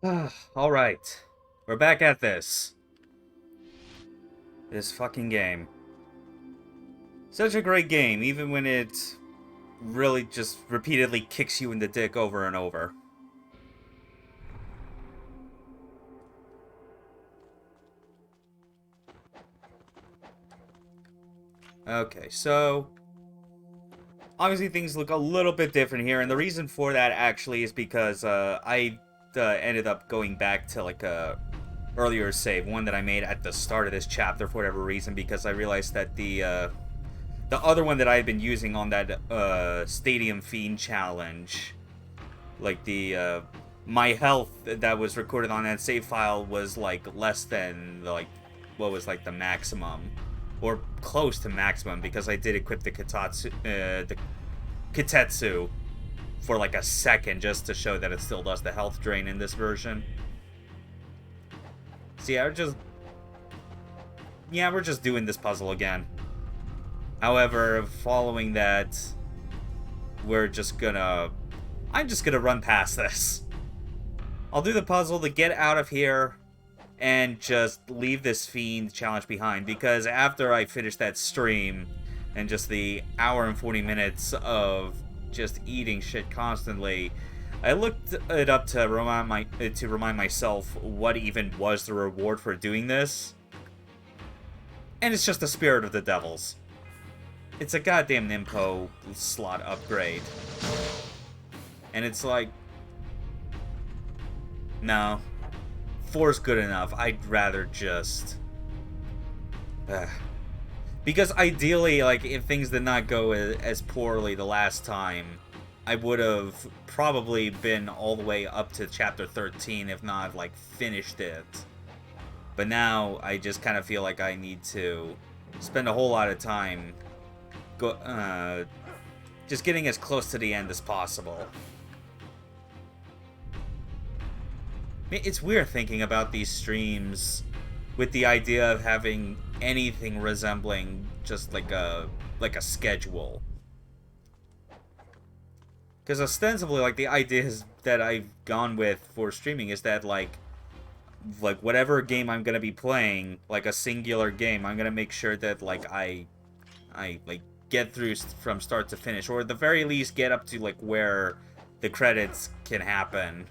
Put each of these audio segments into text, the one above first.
Alright. We're back at this. This fucking game. Such a great game, even when it really just repeatedly kicks you in the dick over and over. Okay, so obviously things look a little bit different here, and the reason for that actually is because I ended up going back to like a earlier save, one that I made at the start of this chapter for whatever reason, because I realized that the other one that I had been using on that Stadium Fiend challenge, like the my health that was recorded on that save file was like less than like what was like the maximum, or close to maximum, because I did equip the Kitetsu for like a second just to show that it still does the health drain in this version. So yeah, we're just doing this puzzle again. However, following that, I'm just gonna run past this. I'll do the puzzle to get out of here and just leave this fiend challenge behind, because after I finish that stream and just the hour and 40 minutes of just eating shit constantly, I looked it up to remind myself what even was the reward for doing this. And it's just the Spirit of the Devils. It's a goddamn Nimpo slot upgrade. And it's like, no. 4's good enough. I'd rather just... Because ideally, like, if things did not go as poorly the last time, I would have probably been all the way up to chapter 13, if not, like, finished it. But now, I just kind of feel like I need to spend a whole lot of time just getting as close to the end as possible. It's weird thinking about these streams with the idea of having anything resembling just like a schedule. Because ostensibly, like, the ideas that I've gone with for streaming is that, like whatever game I'm gonna be playing, like a singular game, I'm gonna make sure that, like, I like get through from start to finish, or at the very least get up to like where the credits can happen,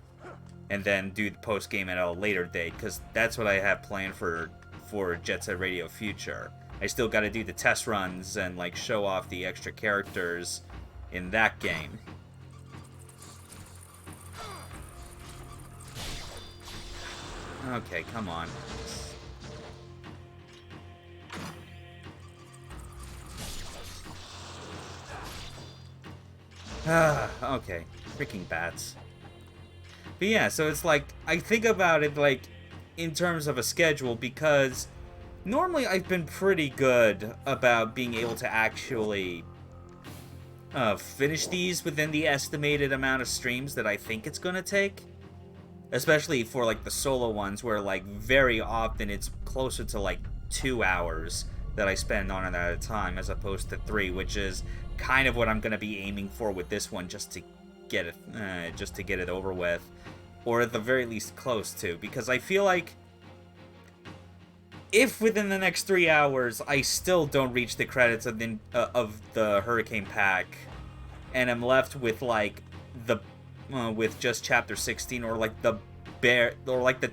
and then do the post game at a later date, because that's what I have planned for Jet Set Radio Future. I still got to do the test runs and like show off the extra characters in that game. Okay, come on. Okay. Freaking bats. But yeah, so it's like, I think about it like in terms of a schedule, because normally I've been pretty good about being able to actually finish these within the estimated amount of streams that I think it's gonna take. Especially for like the solo ones, where like very often it's closer to like 2 hours that I spend on it at a time, as opposed to 3, which is kind of what I'm gonna be aiming for with this one, just to get it over with, or at the very least close to. Because I feel like if within the next 3 hours I still don't reach the credits of the Hurricane Pack, and I'm left with like with just chapter 16, or like the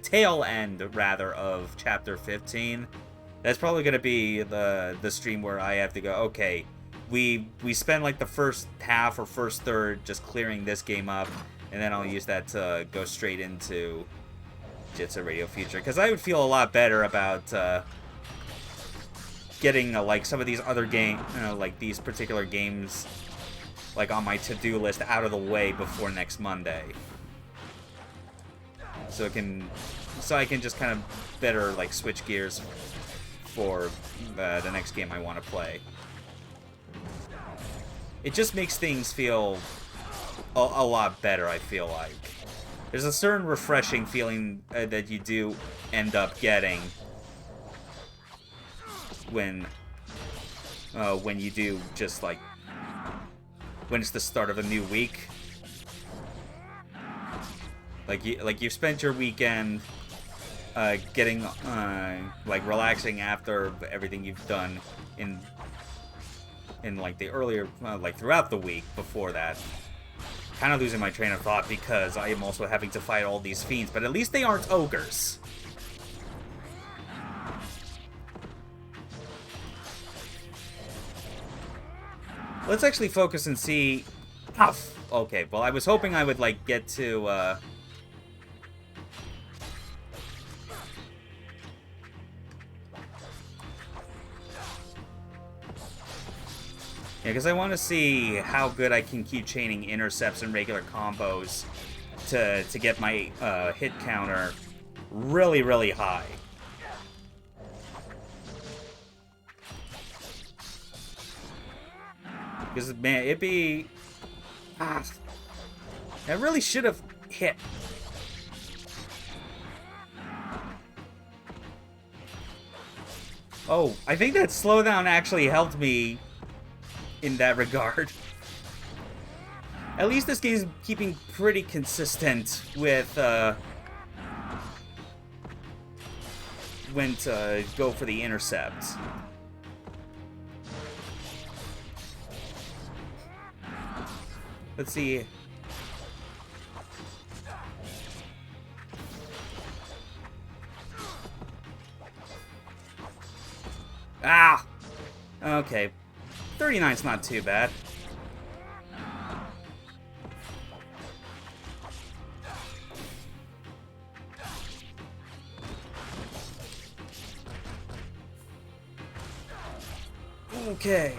tail end rather of chapter 15, that's probably gonna be the stream where I have to go, okay, we spend like the first half or first third just clearing this game up, and then I'll use that to go straight into Jet Set Radio Future, because I would feel a lot better about getting like some of these other like these particular games, like on my to-do list, out of the way before next Monday, so I can just kind of better like switch gears for the next game I want to play. It just makes things feel a lot better, I feel like. There's a certain refreshing feeling that you do end up getting when you do just like when it's the start of a new week. Like you've spent your weekend getting like relaxing after everything you've done in like the earlier like throughout the week before that. Kind of losing my train of thought because I am also having to fight all these fiends, but at least they aren't ogres. Let's actually focus and see. Oh, okay, well, I was hoping I would like get to yeah, because I want to see how good I can keep chaining intercepts and regular combos to get my hit counter really, really high. Because, man, it'd be... I really should have hit. Oh, I think that slowdown actually helped me in that regard. At least this game's keeping pretty consistent with when to go for the intercept. Let's see. Ah! Okay. 39's not too bad. Okay.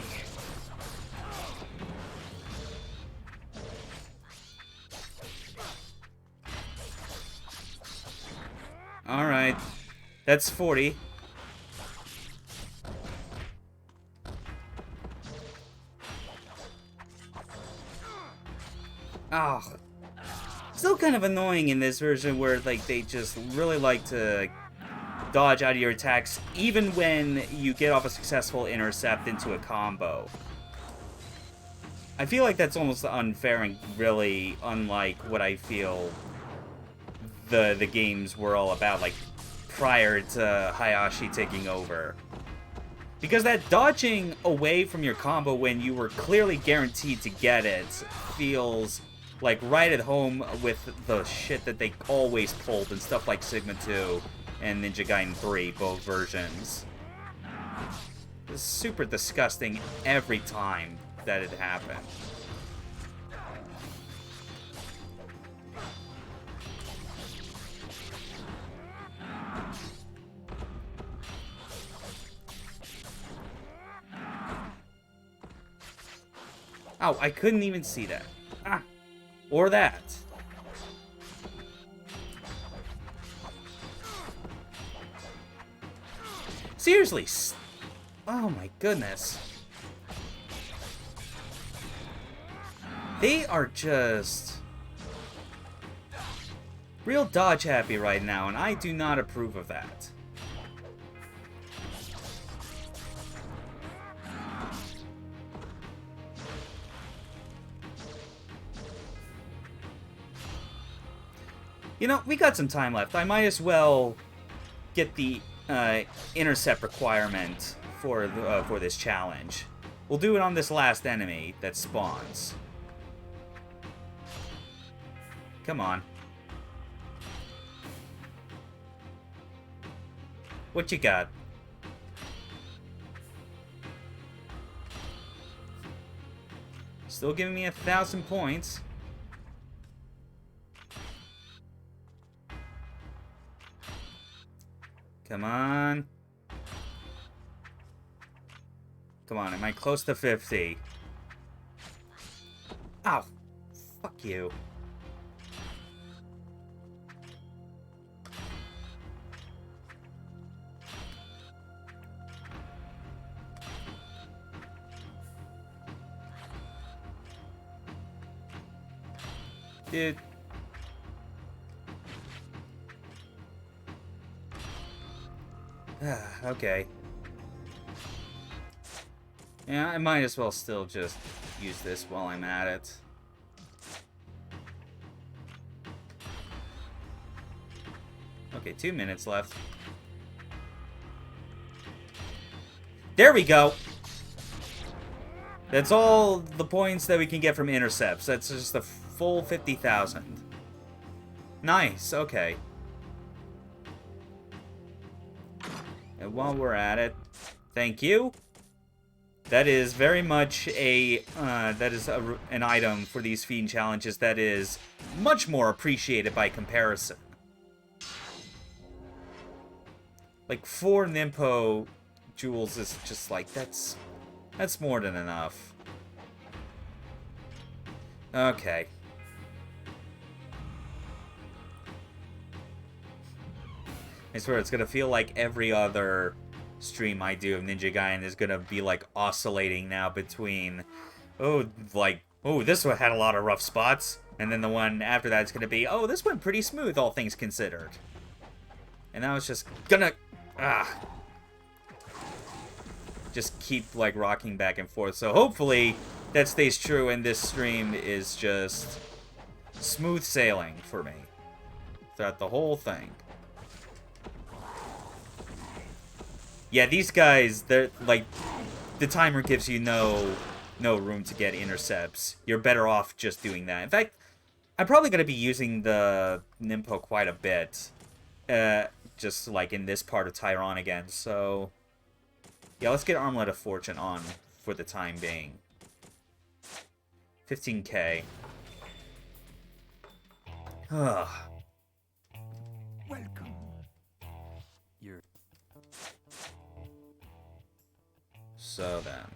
Alright. That's 40. Oh. Still kind of annoying in this version where like they just really like to dodge out of your attacks even when you get off a successful intercept into a combo. I feel like that's almost unfair and really unlike what I feel the games were all about, like prior to Hayashi taking over. Because that dodging away from your combo when you were clearly guaranteed to get it feels like right at home with the shit that they always pulled in stuff like Sigma 2 and Ninja Gaiden 3, both versions. It's super disgusting every time that it happened. Oh, I couldn't even see that. Ah. Or that. Seriously. Oh my goodness. They are just real dodge happy right now, and I do not approve of that. You know, we got some time left. I might as well get the intercept requirement for this challenge. We'll do it on this last enemy that spawns. Come on. What you got? Still giving me 1,000 points. Come on. Come on, am I close to 50? Ow. Fuck you. Dude. Okay. Yeah, I might as well still just use this while I'm at it. Okay, 2 minutes left. There we go! That's all the points that we can get from intercepts. That's just a full 50,000. Nice, okay. And while we're at it, thank you. That is very much a, an item for these Fiend challenges that is much more appreciated by comparison. Like, 4 Nimpo jewels is just like, that's more than enough. Okay. I swear, it's gonna feel like every other stream I do of Ninja Gaiden is gonna be, like, oscillating now between, oh, like, oh, this one had a lot of rough spots, and then the one after that is gonna be, oh, this went pretty smooth, all things considered. And now it's just gonna, just keep, like, rocking back and forth. So hopefully that stays true, and this stream is just smooth sailing for me throughout the whole thing. Yeah, these guys, they're, like, the timer gives you no room to get intercepts. You're better off just doing that. In fact, I'm probably going to be using the Nimpo quite a bit, just, like, in this part of Tyron again, so yeah, let's get Armlet of Fortune on for the time being. 15k. Ugh. Welcome. You're... So then.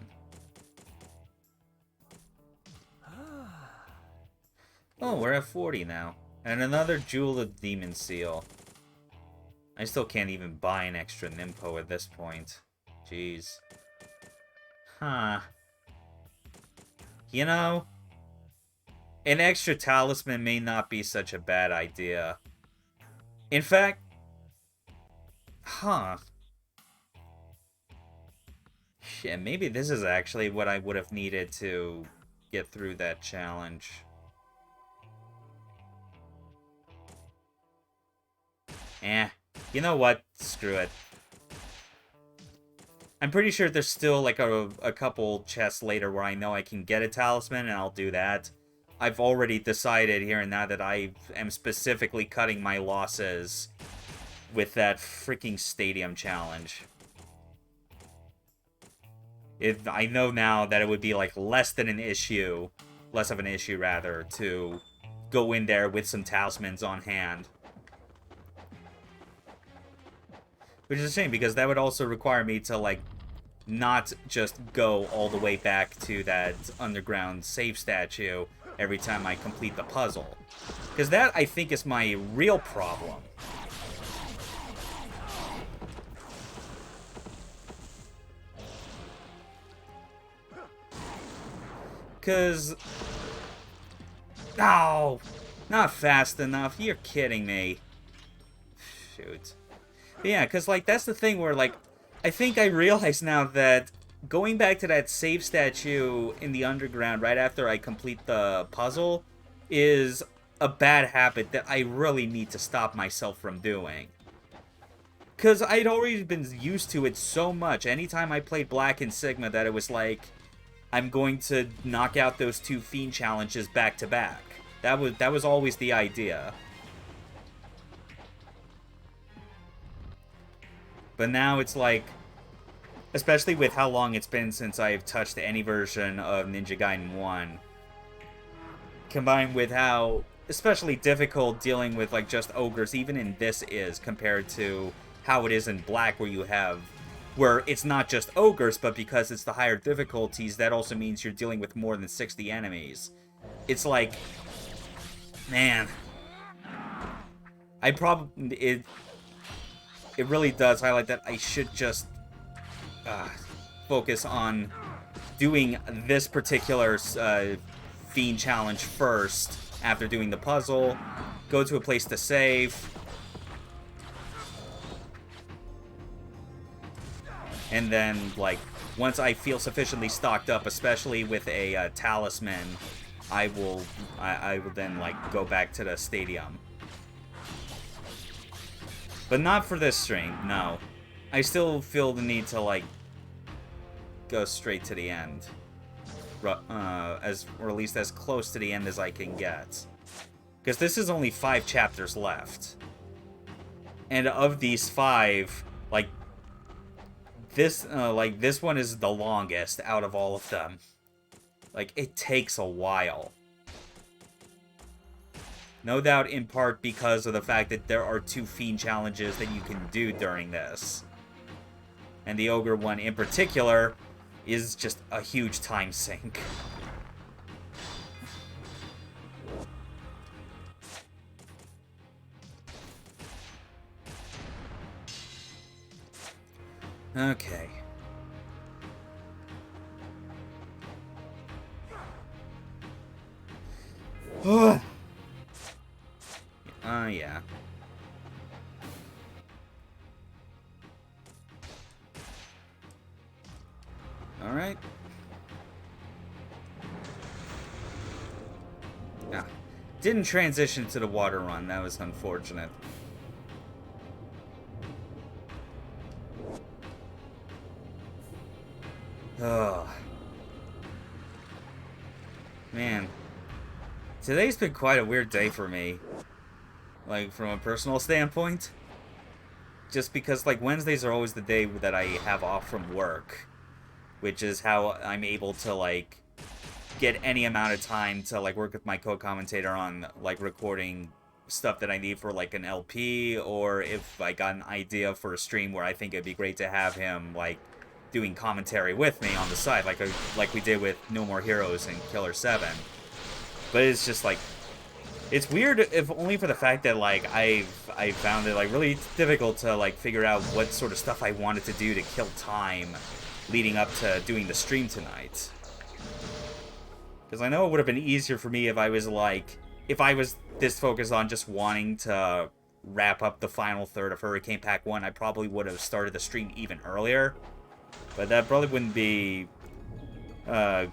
Oh, we're at 40 now. And another Jewel of Demon Seal. I still can't even buy an extra Nimpo at this point. Jeez. Huh. You know, an extra talisman may not be such a bad idea. In fact, shit, maybe this is actually what I would have needed to get through that challenge. You know what? Screw it. I'm pretty sure there's still, like, a couple chests later where I know I can get a talisman, and I'll do that. I've already decided here and now that I am specifically cutting my losses with that freaking stadium challenge. I know now that it would be, like, less of an issue, rather, to go in there with some talismans on hand. Which is a shame, because that would also require me to, like, not just go all the way back to that underground save statue every time I complete the puzzle. Because that, I think, is my real problem. Because... Oh! Not fast enough. You're kidding me. Shoot. But yeah, because, like, that's the thing where, like, I think I realize now that going back to that save statue in the underground right after I complete the puzzle is a bad habit that I really need to stop myself from doing. Because I'd already been used to it so much. Anytime I played Black and Sigma, that it was like, I'm going to knock out those 2 Fiend challenges back to back. That was always the idea. But now it's like, especially with how long it's been since I've touched any version of Ninja Gaiden 1, combined with how especially difficult dealing with, like, just ogres, even in this is, compared to how it is in Black, where it's not just ogres, but because it's the higher difficulties, that also means you're dealing with more than 60 enemies. It's like, man, it really does highlight that I should just focus on doing this particular Fiend challenge first, after doing the puzzle, go to a place to save, and then, like, once I feel sufficiently stocked up, especially with a talisman, I will then, like, go back to the stadium. But not for this stream, no. I still feel the need to, like, go straight to the end. Or at least as close to the end as I can get. Because this is only 5 chapters left. And of these 5, like, this one is the longest out of all of them. Like, it takes a while. No doubt in part because of the fact that there are 2 Fiend challenges that you can do during this. And the Ogre one in particular is just a huge time sink. Okay. Yeah. Alright. Yeah. Didn't transition to the water run. That was unfortunate. Oh. Man. Today's been quite a weird day for me. Like, from a personal standpoint. Just because, like, Wednesdays are always the day that I have off from work. Which is how I'm able to, like, get any amount of time to, like, work with my co-commentator on, like, recording stuff that I need for, like, an LP, or if I got an idea for a stream where I think it'd be great to have him, like, doing commentary with me on the side, like we did with No More Heroes and Killer 7. But it's just, like, it's weird, if only for the fact that, like, I found it, like, really difficult to, like, figure out what sort of stuff I wanted to do to kill time leading up to doing the stream tonight. Because I know it would have been easier for me if I was, like, if I was this focused on just wanting to wrap up the final third of Hurricane Pack 1, I probably would have started the stream even earlier. But that probably wouldn't be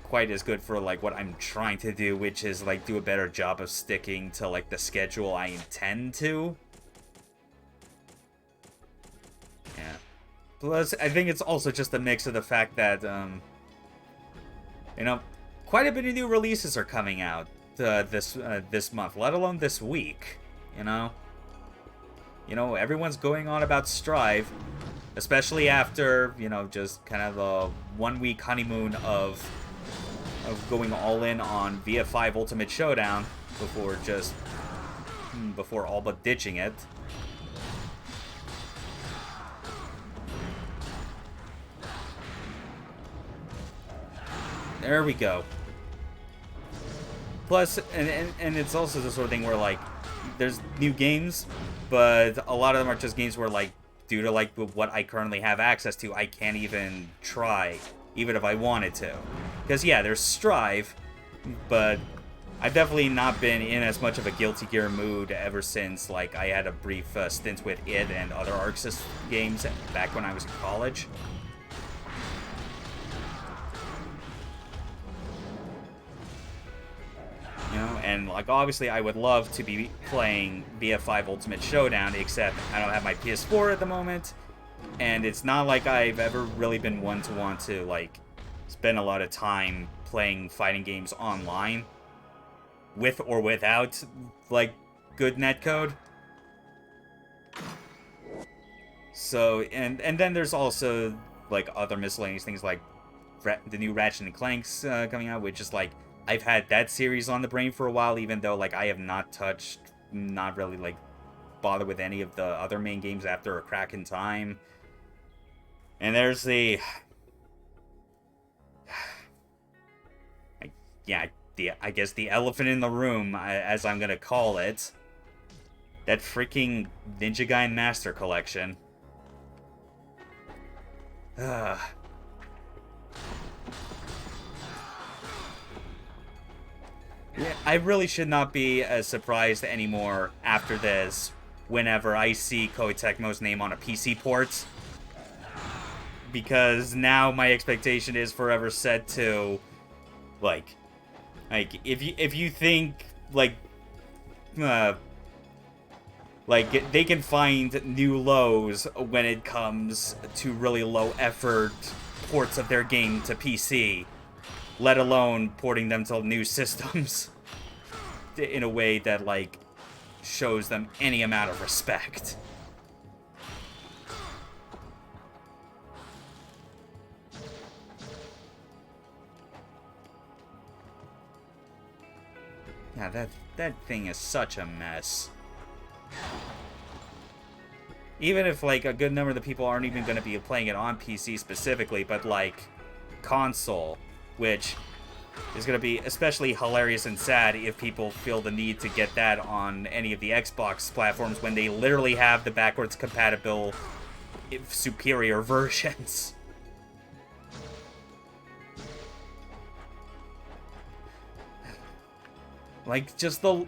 quite as good for, like, what I'm trying to do, which is, like, do a better job of sticking to, like, the schedule I intend to. Yeah. Plus, I think it's also just a mix of the fact that, you know, quite a bit of new releases are coming out this month, let alone this week, you know? You know, everyone's going on about Strive, especially after, you know, just kind of the 1-week honeymoon of going all in on VF5 Ultimate Showdown before all but ditching it. There we go. Plus, and it's also the sort of thing where, like, there's new games, but a lot of them are just games where, like, due to, like, what I currently have access to, I can't even try, even if I wanted to. Because, yeah, there's Strive, but I've definitely not been in as much of a Guilty Gear mood ever since, like, I had a brief stint with it and other Arc System games back when I was in college. You know, and, like, obviously I would love to be playing VF5 Ultimate Showdown, except I don't have my PS4 at the moment, and it's not like I've ever really been one to want to, like, spend a lot of time playing fighting games online, with or without, like, good netcode. So, and then there's also, like, other miscellaneous things, like the new Ratchet & Clank's coming out, which is, like, I've had that series on the brain for a while, even though, like, I have not really, like, bothered with any of the other main games after A Crack in Time. And there's I guess the elephant in the room, as I'm gonna call it. That freaking Ninja Gaiden Master Collection. Yeah, I really should not be as surprised anymore after this whenever I see Koei Tecmo's name on a PC port. Because now my expectation is forever set to, like if you think, like, Like, they can find new lows when it comes to really low effort ports of their game to PC, let alone porting them to new systems in a way that, like, shows them any amount of respect. Yeah, that thing is such a mess. Even if, like, a good number of the people aren't even going to be playing it on PC specifically, but, like, console, which is going to be especially hilarious and sad if people feel the need to get that on any of the Xbox platforms when they literally have the backwards compatible superior versions. Like, just the...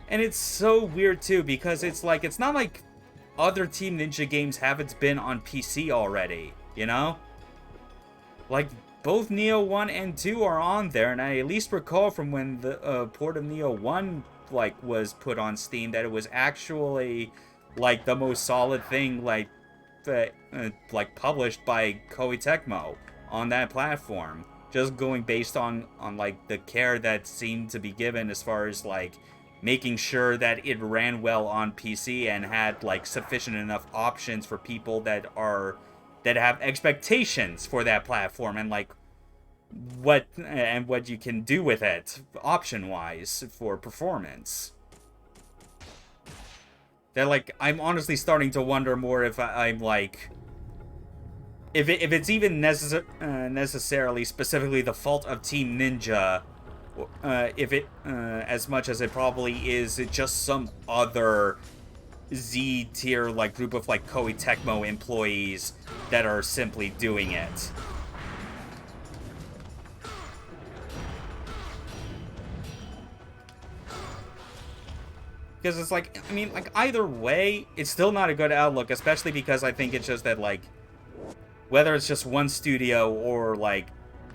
And it's so weird, too, because it's like, it's not like other Team Ninja games haven't been on PC already, you know? Like, both Neo 1 and 2 are on there, and I at least recall from when the port of Neo 1, like, was put on Steam that it was actually, like, the most solid thing, like, published by Koei Tecmo on that platform. Just going based on like, the care that seemed to be given as far as, like, making sure that it ran well on PC and had, like, sufficient enough options for people that have expectations for that platform and, like, what you can do with it option-wise for performance. That, like, I'm honestly starting to wonder more if I'm like, if it's even necessarily specifically the fault of Team Ninja, if it as much as it probably is just some other Z tier, like, group of, like, Koei Tecmo employees that are simply doing it. Because it's like, I mean, like, either way, it's still not a good outlook, especially because I think it's just that, like, whether it's just one studio or, like,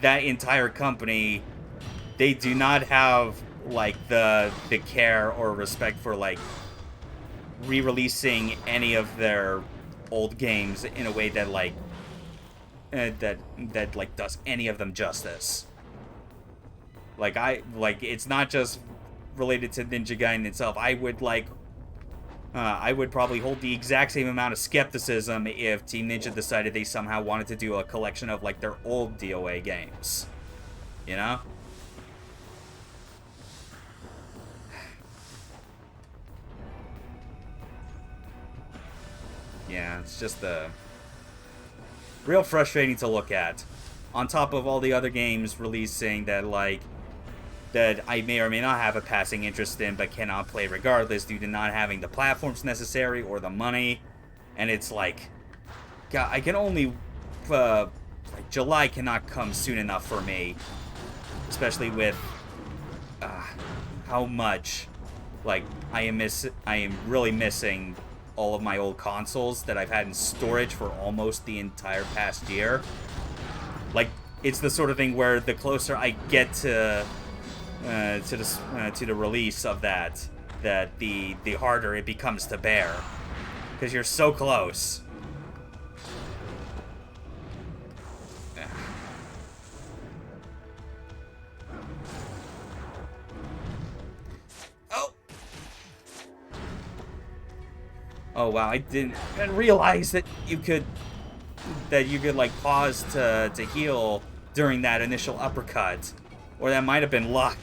that entire company, they do not have, like, the care or respect for, like, re-releasing any of their old games in a way that, like, like, does any of them justice. Like, it's not just related to Ninja Gaiden itself. I would probably hold the exact same amount of skepticism if Team Ninja decided they somehow wanted to do a collection of, like, their old DOA games. You know? Yeah, it's just real frustrating to look at. On top of all the other games releasing that, like, that I may or may not have a passing interest in, but cannot play regardless due to not having the platforms necessary or the money. And it's like, God, I can only, like, July cannot come soon enough for me, especially with how much, like, I am really missing all of my old consoles that I've had in storage for almost the entire past year. Like, it's the sort of thing where the closer I get to the release of that the harder it becomes to bear, because you're so close. Oh wow, I didn't realize that you could like pause to heal during that initial uppercut. Or that might have been luck.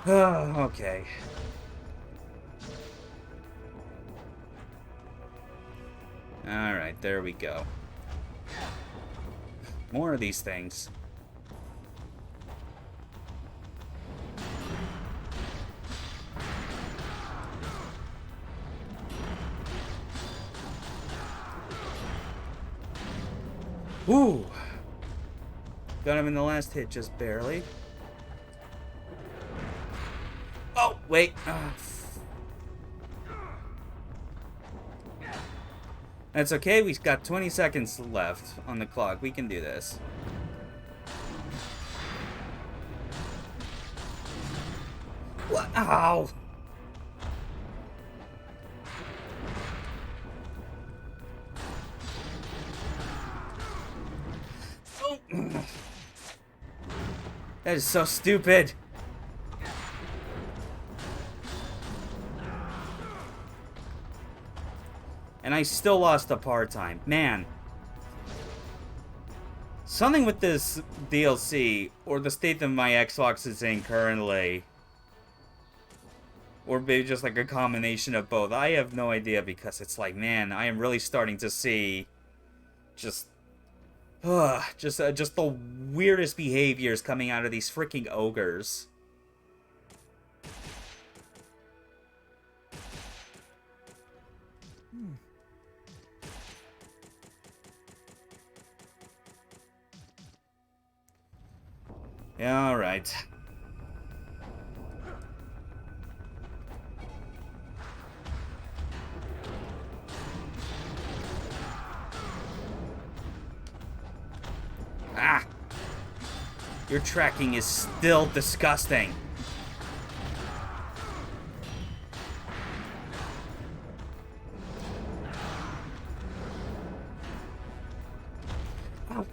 Okay. Alright, there we go. More of these things. Ooh! Got him in the last hit, just barely. Oh! Wait. That's okay. We've got 20 seconds left on the clock. We can do this. What? Ow! That is so stupid. And I still lost the part time. Man. Something with this DLC, or the state that my Xbox is in currently, or maybe just like a combination of both. I have no idea, because it's like, man, I am really starting to see just the weirdest behaviors coming out of these freaking ogres. Yeah, all right. Ah! Your tracking is still disgusting. Ow.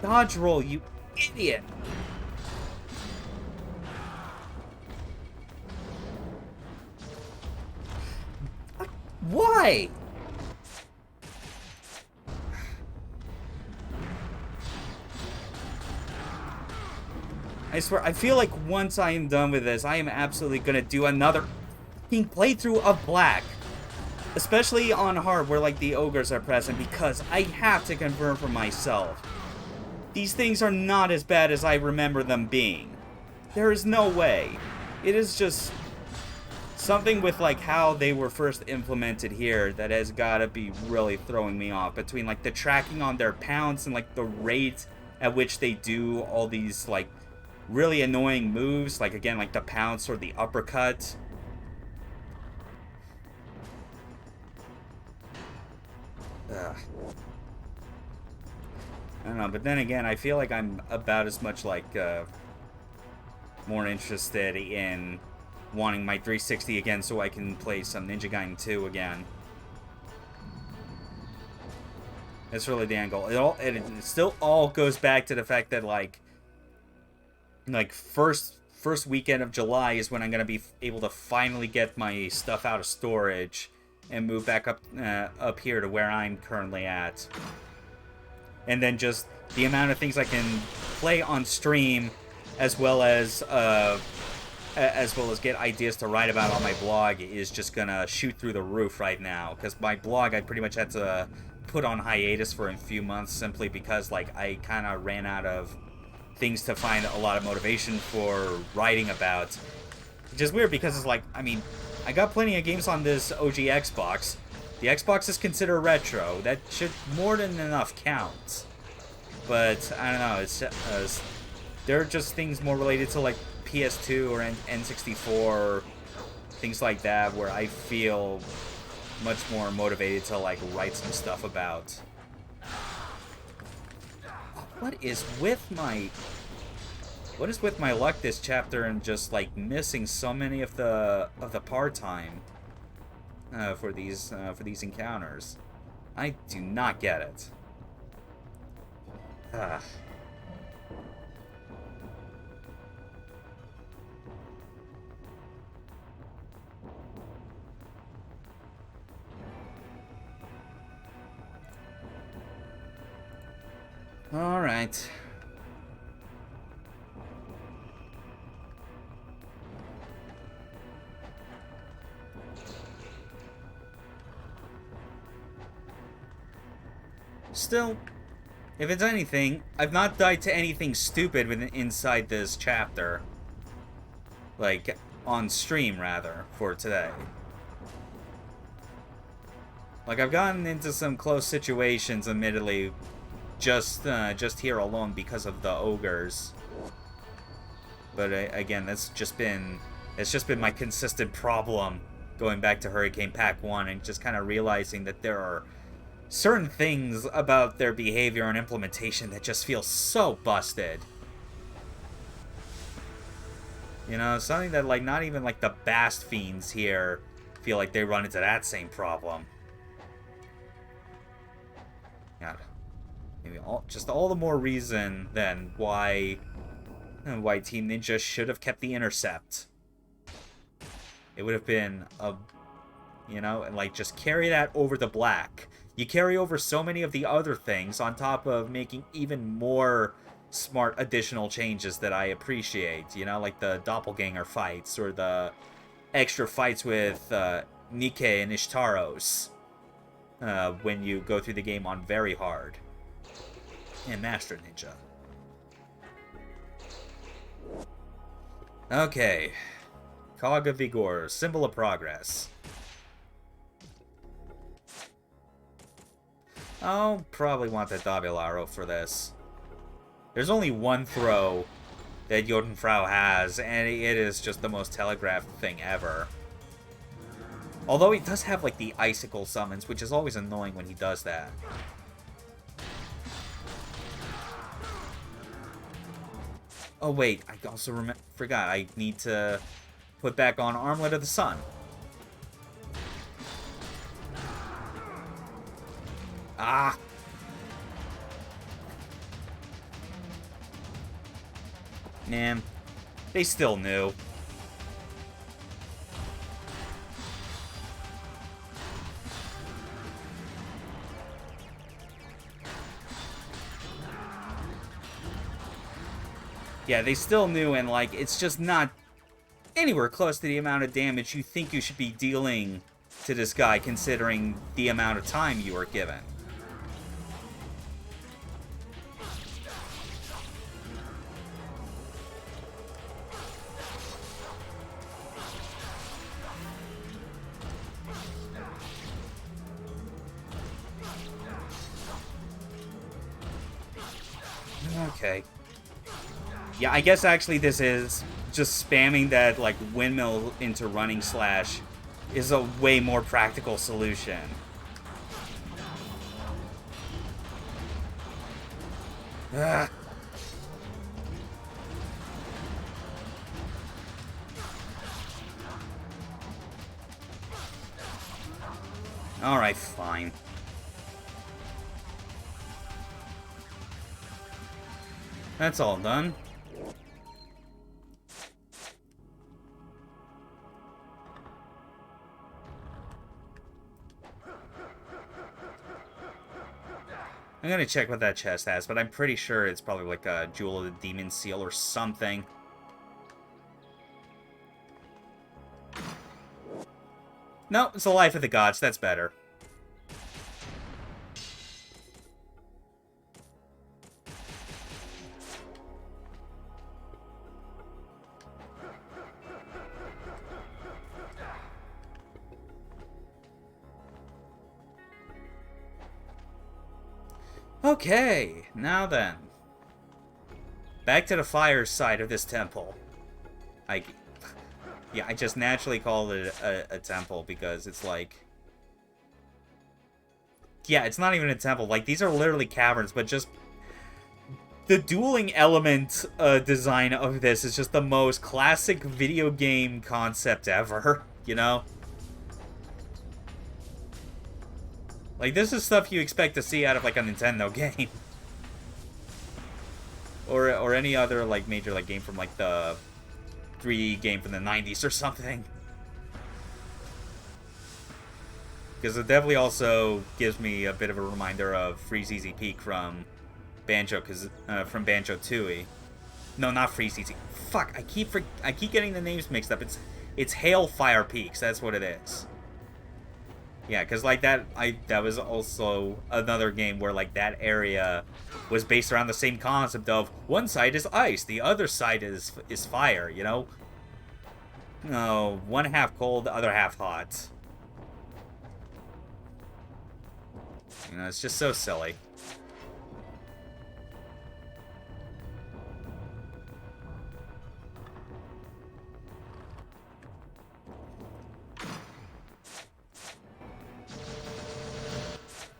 Dodge roll, you idiot. Why? I swear, I feel like once I am done with this, I am absolutely gonna do another playthrough of Black. Especially on hard, where like the ogres are present, because I have to confirm for myself. These things are not as bad as I remember them being. There is no way. It is just something with like how they were first implemented here that has gotta be really throwing me off. Between like the tracking on their pounce and like the rate at which they do all these like really annoying moves, like again like the pounce or the uppercut. Ugh. I don't know, but then again, I feel like I'm about as much like more interested in wanting my 360 again so I can play some Ninja Gaiden 2 again. That's really the end goal. It still all goes back to the fact that like first weekend of July is when I'm gonna be able to finally get my stuff out of storage and move back up here to where I'm currently at. And then just the amount of things I can play on stream, as well as get ideas to write about on my blog, is just gonna shoot through the roof right now. Because my blog, I pretty much had to put on hiatus for a few months simply because like I kind of ran out of things to find a lot of motivation for writing about. Which is weird because it's like, I mean, I got plenty of games on this OG Xbox. The Xbox is considered retro. That should more than enough count. But, I don't know, there are just things more related to, like, PS2 or N64, things like that, where I feel much more motivated to, like, write some stuff about. What is with my luck this chapter and just, like, missing so many of the part-time for these encounters? I do not get it. Ugh. All right. Still, if it's anything, I've not died to anything stupid inside this chapter. Like, on stream, rather, for today. Like, I've gotten into some close situations, admittedly, just here alone because of the ogres. But, again, that's It's just been my consistent problem going back to Hurricane Pack 1 and just kind of realizing that there are certain things about their behavior and implementation that just feel so busted. You know, something that, like, not even, like, the Bast Fiends here feel like they run into that same problem. God. Maybe just all the more reason, then, why Team Ninja should have kept the Intercept. It would have been a... You know, and, like, just carry that over to Black. You carry over so many of the other things on top of making even more smart additional changes that I appreciate. You know, like the doppelganger fights or the extra fights with Nikke and Ishtaros when you go through the game on very hard. And Master Ninja. Okay. Cog of Vigor, symbol of progress. I'll probably want the Davilaro for this. There's only one throw that Jotunfrau has, and it is just the most telegraphed thing ever. Although he does have, like, the icicle summons, which is always annoying when he does that. Oh, wait, I also forgot. I need to put back on Armlet of the Sun. Ah! Man, they still knew. Yeah, they still knew, and, like, it's just not anywhere close to the amount of damage you think you should be dealing to this guy, considering the amount of time you are given. Okay. Yeah, I guess actually this is just spamming that, like, windmill into running slash is a way more practical solution. Ugh. Alright, fine. That's all done. I'm gonna check what that chest has, but I'm pretty sure it's probably like a Jewel of the Demon Seal or something. No, it's the Life of the Gods. That's better. Okay, now then. Back to the fire side of this temple. Yeah, I just naturally call it a temple because it's like... Yeah, it's not even a temple. Like, these are literally caverns, but just... The dueling element design of this is just the most classic video game concept ever, you know? Like, this is stuff you expect to see out of, like, a Nintendo game. Or any other, like, major, like, game from, like, the 3D game from the 90s or something. Because it definitely also gives me a bit of a reminder of Freeze Easy Peak from Banjo, from Banjo-Tooie. No, not Freeze Easy. Fuck, I keep getting the names mixed up. It's Hailfire Peaks, that's what it is. Yeah, because, like, that was also another game where, like, that area was based around the same concept of one side is ice, the other side is fire, you know? No, one half cold, the other half hot. You know, it's just so silly.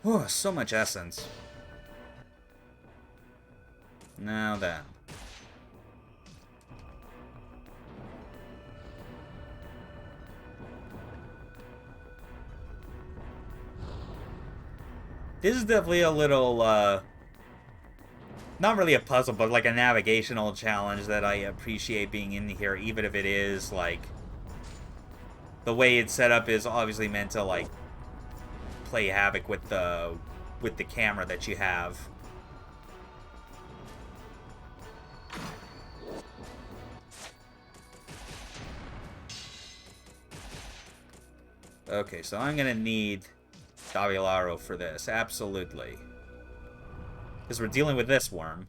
Oh, so much essence. Now then. This is definitely a little, not really a puzzle, but like a navigational challenge that I appreciate being in here, even if it is, like, the way it's set up is obviously meant to, like, play havoc with the camera that you have. Okay, so I'm gonna need Davilaro for this, absolutely. Because we're dealing with this worm.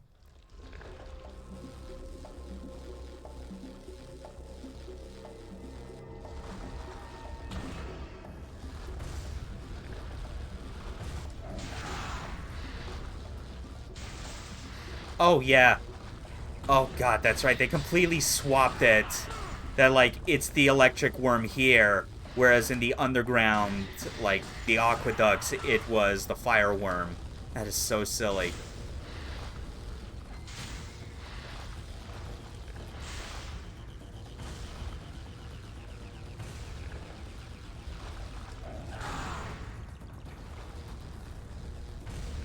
Oh, yeah. Oh, God, that's right. They completely swapped it. That, like, it's the electric worm here, whereas in the underground, like, the aqueducts, it was the fire worm. That is so silly.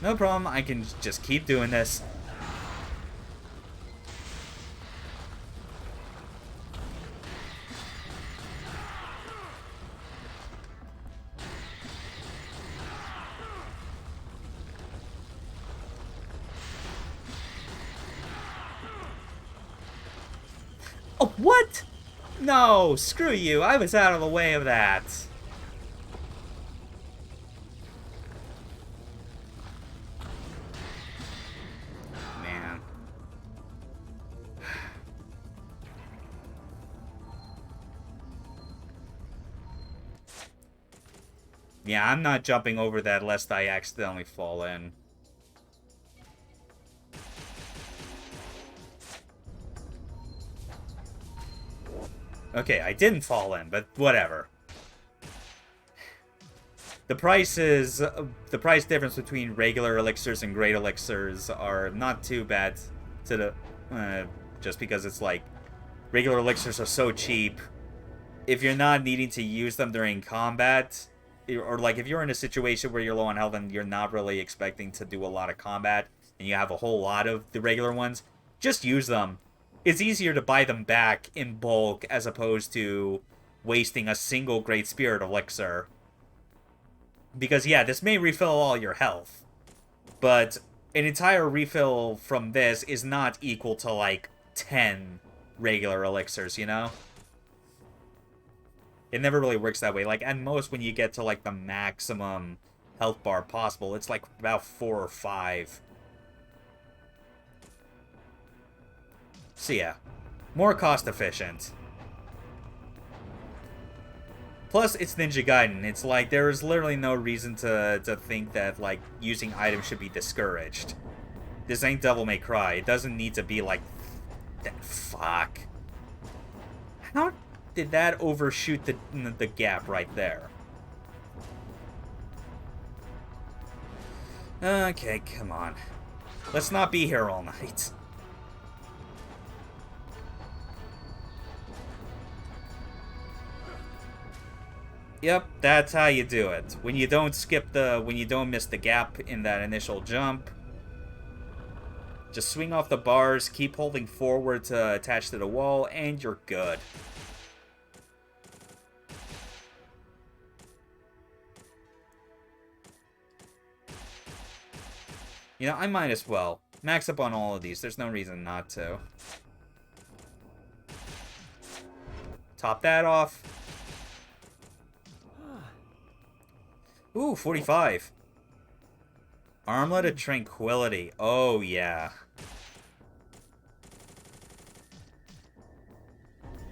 No problem, I can just keep doing this. Oh, what? No, screw you. I was out of the way of that. Man. Yeah, I'm not jumping over that lest I accidentally fall in. Okay, I didn't fall in, but whatever. The price difference between regular elixirs and great elixirs are not too bad to just because it's like, regular elixirs are so cheap. If you're not needing to use them during combat, or like if you're in a situation where you're low on health and you're not really expecting to do a lot of combat, and you have a whole lot of the regular ones, just use them. It's easier to buy them back in bulk as opposed to wasting a single Great Spirit elixir. Because, yeah, this may refill all your health, but an entire refill from this is not equal to, like, 10 regular elixirs, you know? It never really works that way. Like, at most, when you get to, like, the maximum health bar possible, it's, like, about 4 or 5. So, yeah. More cost-efficient. Plus, it's Ninja Gaiden. It's like, there is literally no reason to think that, like, using items should be discouraged. This ain't Devil May Cry. It doesn't need to be like... Fuck. How did that overshoot the gap right there? Okay, come on. Let's not be here all night. Yep, that's how you do it. When you don't miss the gap in that initial jump, just swing off the bars, keep holding forward to attach to the wall, and you're good. You know, I might as well. Max up on all of these. There's no reason not to. Top that off. Ooh, 45. Armlet of Tranquility. Oh, yeah.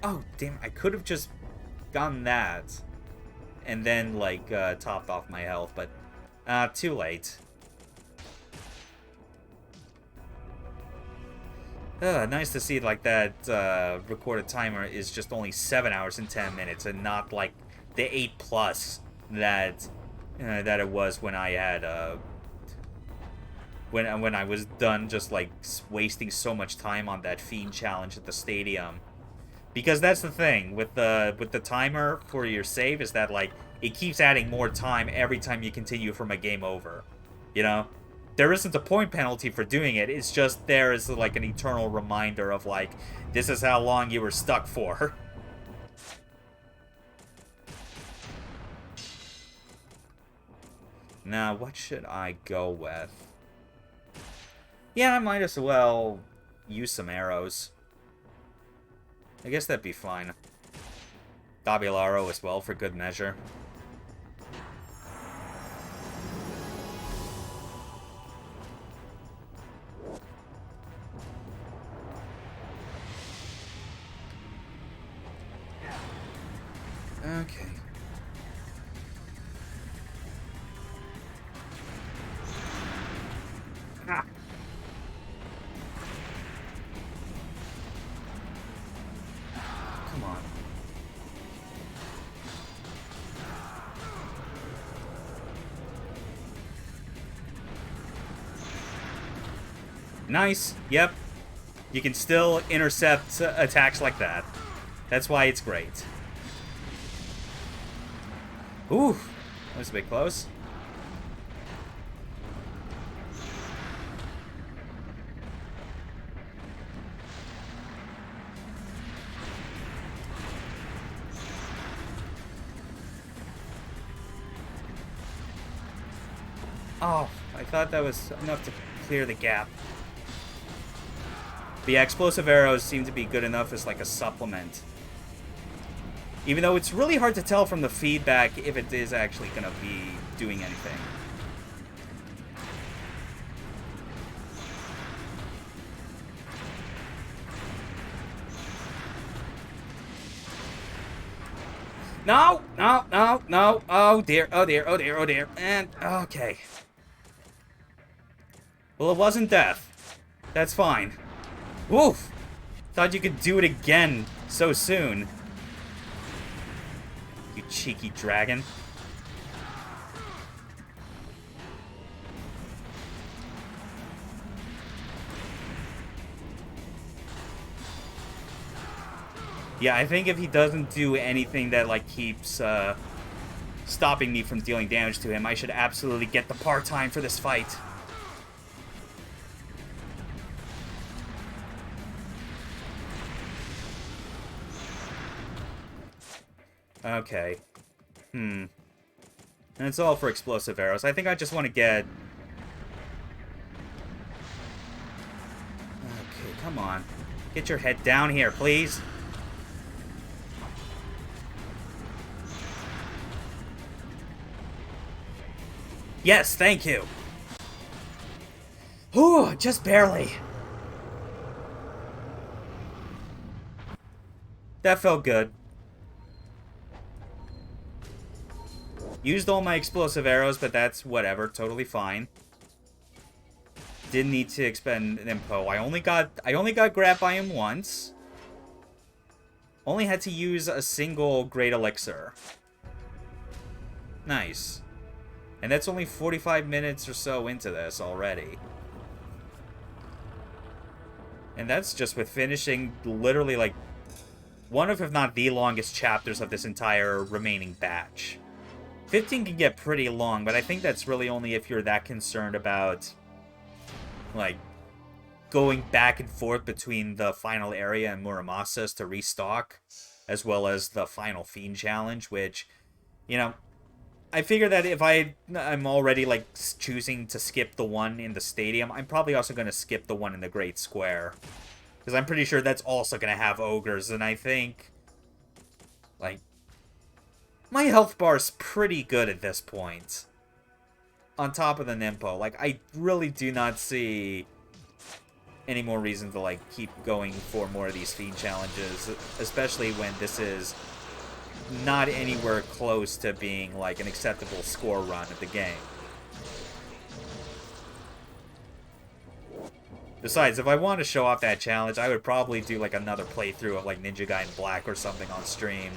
Oh, damn. I could have just gotten that. And then, like, topped off my health, but too late. Nice to see, like, that recorded timer is just only 7 hours and 10 minutes and not, like, the 8+ that that it was when I had when I was done just like wasting so much time on that Fiend challenge at the stadium. Because that's the thing with the timer for your save is that like it keeps adding more time every time you continue from a game over. You know? There isn't a point penalty for doing it. It's just there is like an eternal reminder of like this is how long you were stuck for. Now, what should I go with? Yeah, I might as well use some arrows. I guess that'd be fine. Dabilaro as well, for good measure. Okay. Ah. Come on. Nice. Yep. You can still intercept attacks like that. That's why it's great. Ooh. That was a bit close. Oh, I thought that was enough to clear the gap. But yeah, explosive arrows seem to be good enough as like a supplement. Even though it's really hard to tell from the feedback if it is actually going to be doing anything. No, no, no, no. Oh dear, oh dear, oh dear, oh dear. And, okay. Well, it wasn't death. That's fine. Woof! Thought you could do it again so soon. You cheeky dragon. Yeah, I think if he doesn't do anything that, like, keeps, stopping me from dealing damage to him, I should absolutely get the part-time for this fight. Okay. And it's all for explosive arrows. I think I just want to get... Okay, come on. Get your head down here, please. Yes, thank you. Whew, just barely. That felt good. Used all my explosive arrows, but that's whatever, totally fine. Didn't need to expend an impo. I only got grabbed by him once. Only had to use a single great elixir. Nice. And that's only 45 minutes or so into this already. And that's just with finishing literally like one of, if not the longest chapters of this entire remaining batch. 15 can get pretty long, but I think that's really only if you're that concerned about, like, going back and forth between the final area and Muramasa's to restock, as well as the Final Fiend challenge, which, you know, I figure that if I'm already, like, choosing to skip the one in the stadium, I'm probably also going to skip the one in the Great Square. Because I'm pretty sure that's also going to have ogres, and I think, like, my health bar's pretty good at this point. On top of the Nimpo. Like, I really do not see any more reason to, like, keep going for more of these Fiend challenges. Especially when this is not anywhere close to being, like, an acceptable score run of the game. Besides, if I want to show off that challenge, I would probably do, like, another playthrough of, like, Ninja Gaiden Black or something on stream.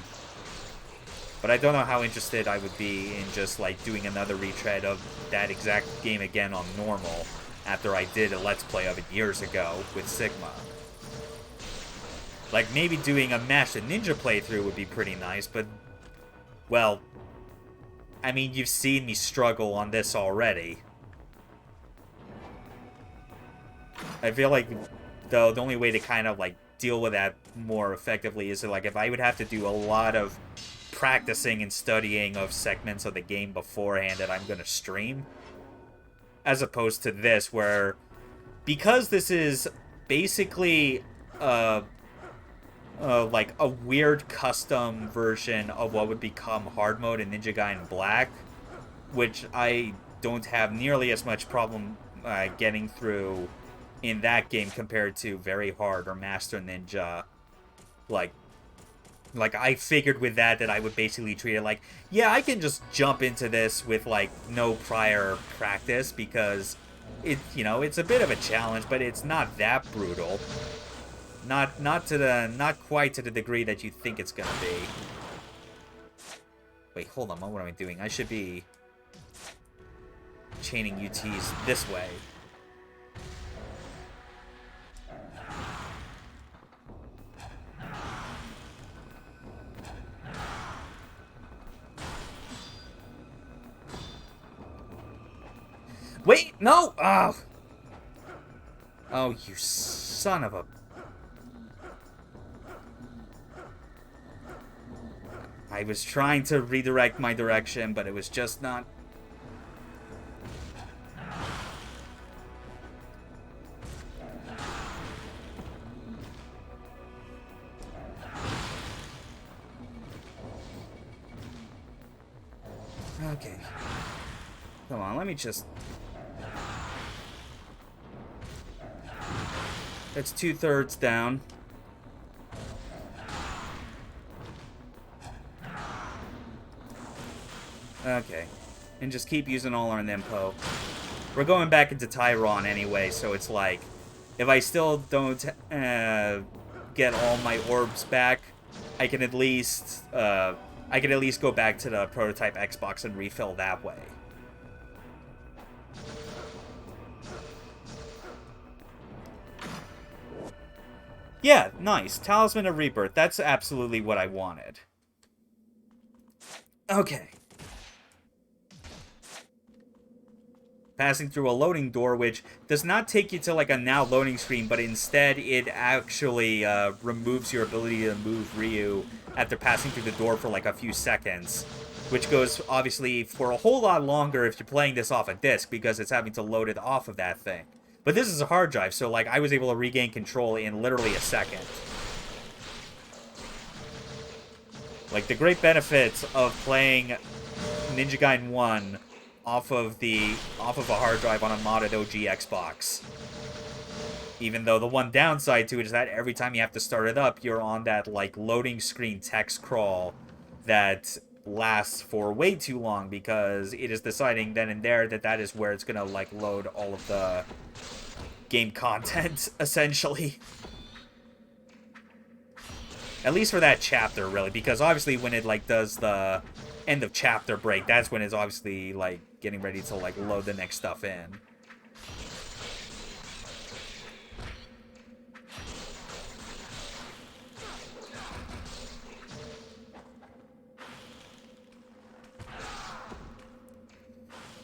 But I don't know how interested I would be in just, like, doing another retread of that exact game again on normal after I did a Let's Play of it years ago with Sigma. Like, maybe doing a Master Ninja playthrough would be pretty nice, but, well, I mean, you've seen me struggle on this already. I feel like, though, the only way to kind of, like, deal with that more effectively is, like, if I would have to do a lot of practicing and studying of segments of the game beforehand that I'm going to stream, as opposed to this, where, because this is basically, like, a weird custom version of what would become hard mode in Ninja Gaiden Black, which I don't have nearly as much problem getting through in that game compared to Very Hard or Master Ninja. Like I figured with that I would basically treat it like, yeah, I can just jump into this with, like, no prior practice, because it, you know, it's a bit of a challenge, but it's not that brutal. Not quite to the degree that you think it's gonna be. Wait, hold on, what am I doing? I should be chaining UTs this way. Wait, no! Oh! Oh, you son of a... I was trying to redirect my direction, but it was just not... Okay. Come on, let me just... That's 2/3 down. Okay. And just keep using all our Nimpo. We're going back into Tyron anyway, so it's like, if I still don't get all my orbs back, I can at least go back to the prototype Xbox and refill that way. Yeah, nice. Talisman of Rebirth. That's absolutely what I wanted. Okay. Passing through a loading door, which does not take you to, like, a now loading screen, but instead it actually removes your ability to move Ryu after passing through the door for, like, a few seconds. Which goes, obviously, for a whole lot longer if you're playing this off a disc, because it's having to load it off of that thing. But this is a hard drive, so, like, I was able to regain control in literally a second. Like, the great benefits of playing Ninja Gaiden 1 off of a hard drive on a modded OG Xbox. Even though the one downside to it is that every time you have to start it up, you're on that, like, loading screen text crawl that lasts for way too long, because it is deciding then and there that is where it's gonna, like, load all of the game content, essentially. At least for that chapter, really, because obviously when it, like, does the end of chapter break, that's when it's obviously, like, getting ready to, like, load the next stuff in.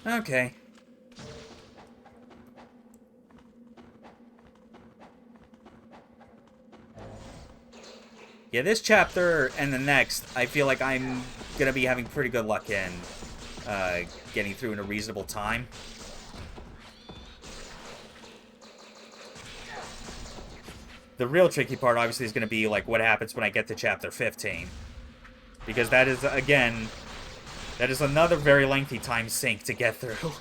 Okay. Yeah, this chapter and the next, I feel like I'm gonna be having pretty good luck in getting through in a reasonable time. The real tricky part, obviously, is gonna be, like, what happens when I get to chapter 15. Because that is, again, that is another very lengthy time sink to get through.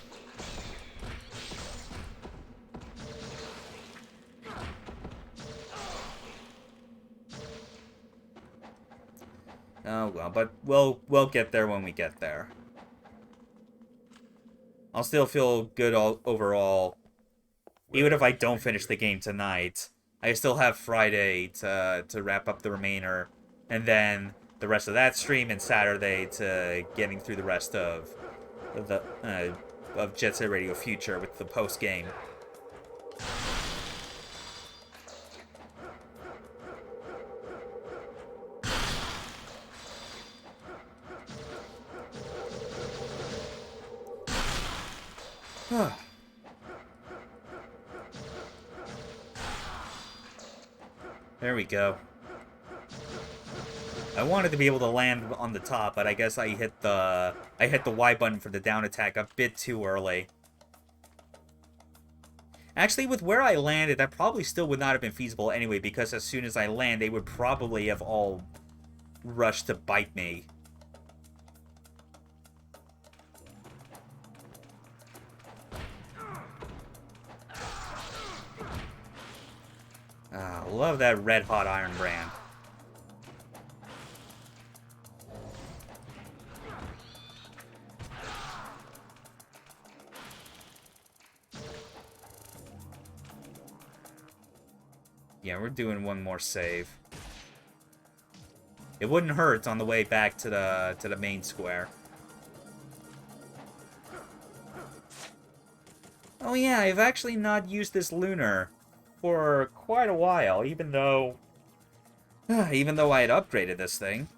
Oh, well, but we'll get there when we get there. I'll still feel good overall. Even if I don't finish the game tonight, I still have Friday to wrap up the remainder. And then the rest of that stream, and Saturday to getting through the rest of the Jet Set Radio Future with the post game. There we go. I wanted to be able to land on the top, but I guess I hit the Y button for the down attack a bit too early. Actually, with where I landed, that probably still would not have been feasible anyway, because as soon as I land, they would probably have all rushed to bite me. Ah, love that red-hot Iron Brand. Yeah, we're doing one more save. It wouldn't hurt on the way back to the main square. Oh yeah, I've actually not used this lunar for quite a while, even though I had upgraded this thing.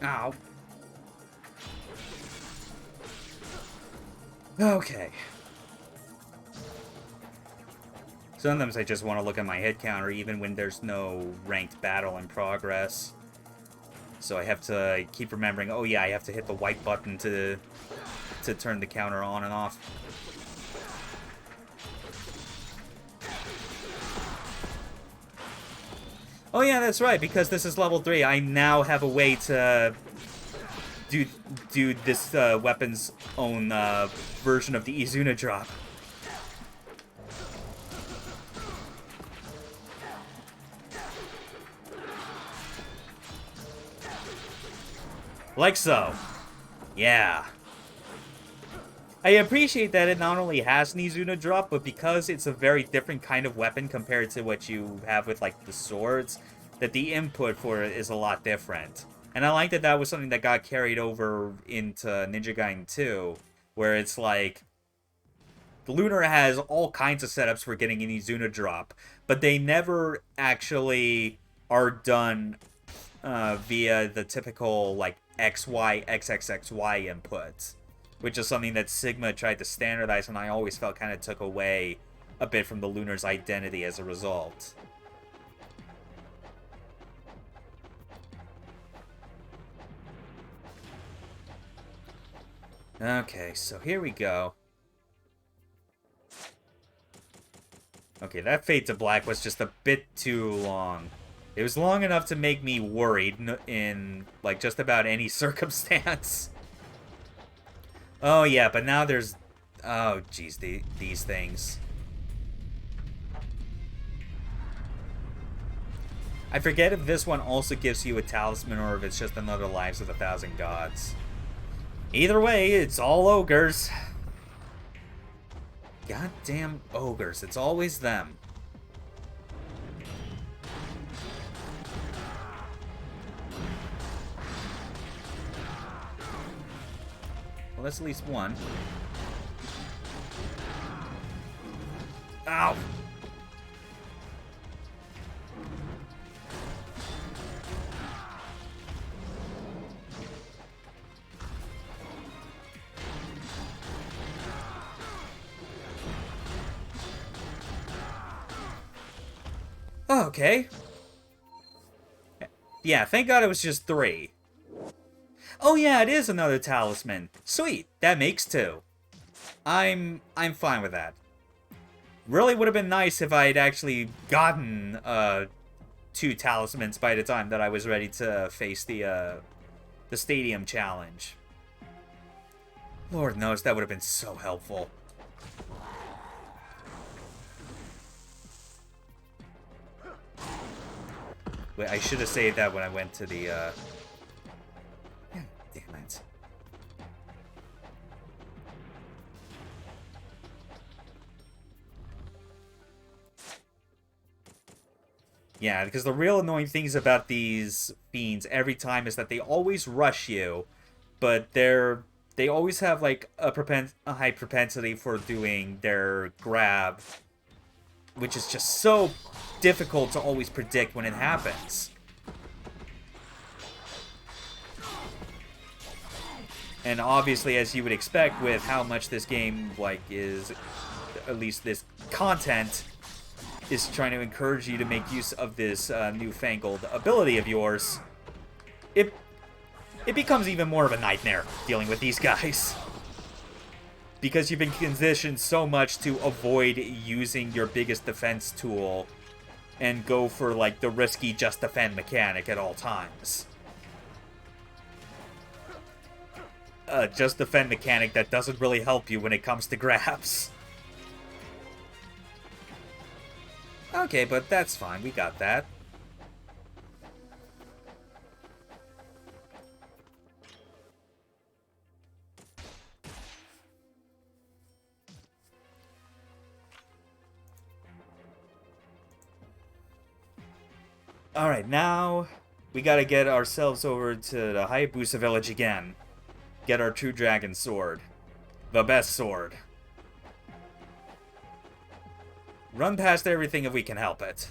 Ow. Okay. Sometimes I just want to look at my hit counter even when there's no ranked battle in progress. So I have to keep remembering, oh yeah, I have to hit the white button to turn the counter on and off. Oh yeah, that's right, because this is level 3, I now have a way to do this weapon's own version of the Izuna drop. Like so. Yeah. I appreciate that it not only has an Izuna drop, but because it's a very different kind of weapon compared to what you have with, like, the swords, that the input for it is a lot different. And I like that that was something that got carried over into Ninja Gaiden 2, where it's like, the Lunar has all kinds of setups for getting an Izuna drop, but they never actually are done via the typical, like, XY, XXXY inputs, which is something that Sigma tried to standardize, and I always felt kind of took away a bit from the Lunar's identity as a result. Okay, so here we go. Okay, that Fade to Black was just a bit too long. It was long enough to make me worried in, like, just about any circumstance. Oh, yeah, but now there's... Oh, jeez, these things. I forget if this one also gives you a talisman or if it's just another Lives of the Thousand Gods. Either way, it's all ogres. Goddamn ogres. It's always them. Well, that's at least one. Ow! Okay. Yeah, thank God it was just 3. Oh yeah, it is another talisman. Sweet, that makes 2. I'm fine with that. Really would have been nice if I had actually gotten 2 talismans by the time that I was ready to face the stadium challenge. Lord knows that would have been so helpful. Wait, I should have saved that when I went to the damn it. Yeah, because the real annoying things about these fiends every time is that they always rush you, but they always have like a high propensity for doing their grab, which is just so difficult to always predict when it happens. And obviously, as you would expect with how much this game like is, at least this content is trying to encourage you to make use of this newfangled ability of yours, it becomes even more of a nightmare dealing with these guys. Because you've been conditioned so much to avoid using your biggest defense tool and go for, like, the risky just defend mechanic at all times. Just defend mechanic that doesn't really help you when it comes to grabs. Okay, but that's fine. We got that. Alright, now we gotta get ourselves over to the Hayabusa village again. Get our true dragon sword. The best sword. Run past everything if we can help it.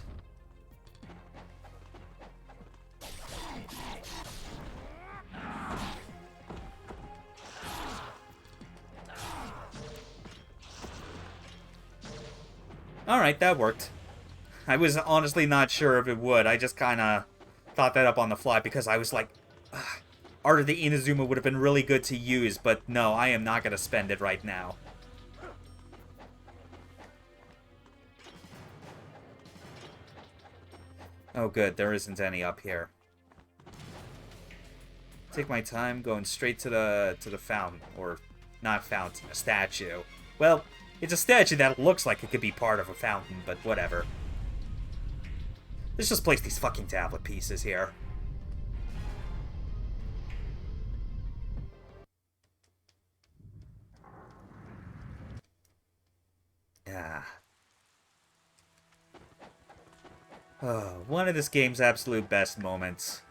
Alright, that worked. I was honestly not sure if it would. I just kinda thought that up on the fly because I was like, Art of the Inazuma would have been really good to use, but no, I am not gonna spend it right now. Oh good, there isn't any up here. Take my time going straight to the fountain, or not fountain, a statue. Well, it's a statue that looks like it could be part of a fountain, but whatever. Let's just place these fucking tablet pieces here. Yeah. Oh, one of this game's absolute best moments.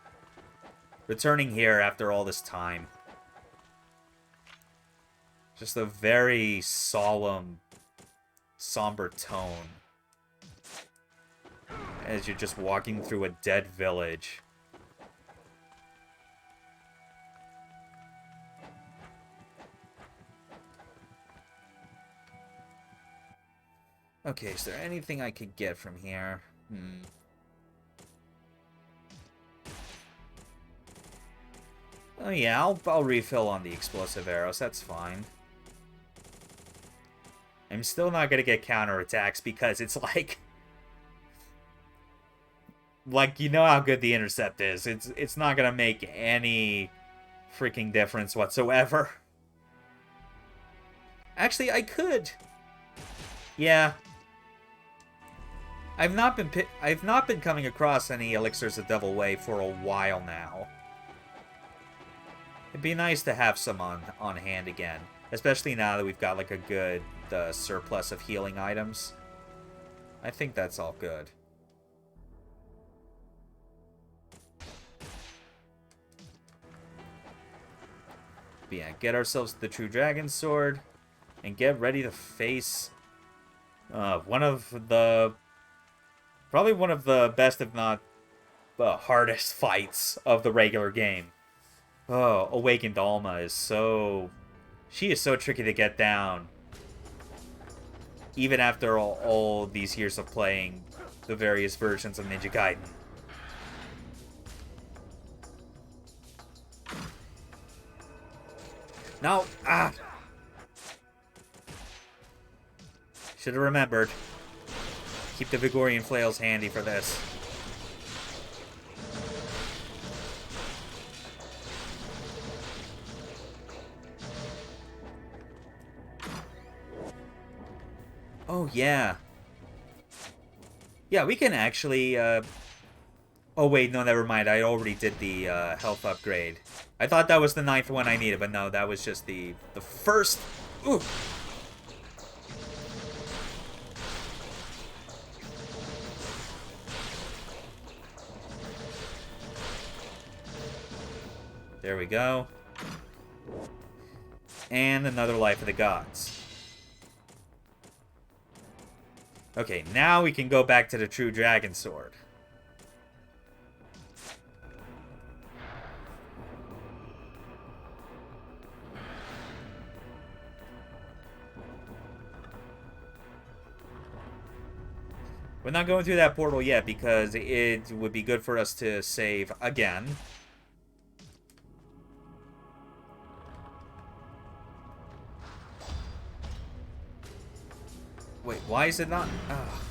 Returning here after all this time. Just a very solemn, somber tone. As you're just walking through a dead village. Okay, is there anything I could get from here? Oh yeah, I'll refill on the explosive arrows, that's fine. I'm still not gonna get counterattacks because it's like... Like, you know how good the intercept is. It's not gonna make any freaking difference whatsoever. Actually, I could. Yeah. I've not been coming across any elixirs of Devil Way for a while now. It'd be nice to have some on hand again, especially now that we've got like a good surplus of healing items. I think that's all good. But yeah, get ourselves the True Dragon Sword and get ready to face probably one of the best, if not the hardest fights of the regular game. Oh, Awakened Alma is so... She is so tricky to get down. Even after all these years of playing the various versions of Ninja Gaiden. Now, Should have remembered. Keep the Vigorian flails handy for this. Oh, yeah. Yeah, we can actually, Oh, wait, no, never mind. I already did the, health upgrade. I thought that was the 9th one I needed, but no, that was just the first... Ooh! There we go. And another Life of the Gods. Okay, now we can go back to the True Dragon Sword. We're not going through that portal yet because it would be good for us to save again. Wait, why is it not? Oh.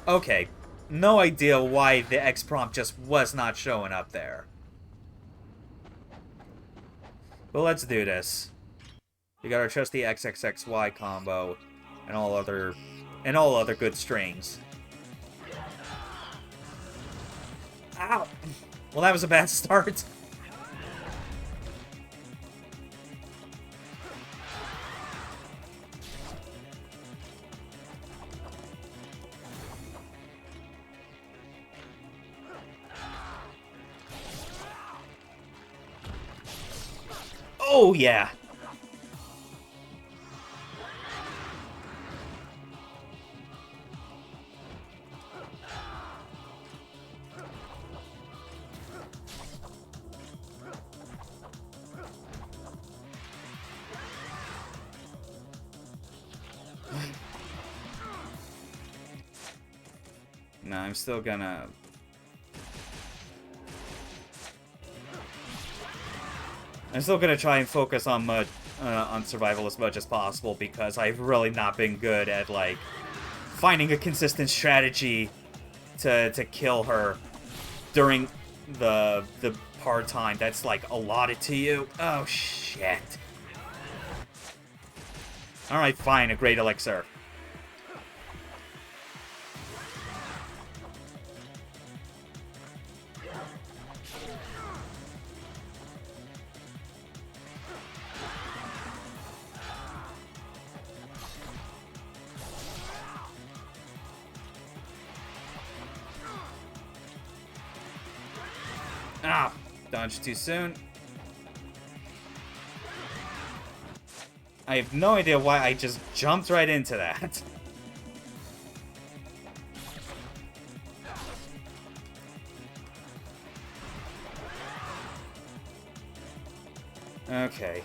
Okay, no idea why the X prompt just was not showing up there. But let's do this. We got our trusty XXXY combo and all other good strings. Ow! Well, that was a bad start. Oh, yeah. No, I'm still gonna... try and focus on survival as much as possible because I've really not been good at, like, finding a consistent strategy to kill her during the part time that's, like, allotted to you. Oh, shit. Alright, fine, a great elixir. Ah, dodged too soon. I have no idea why I just jumped right into that. Okay.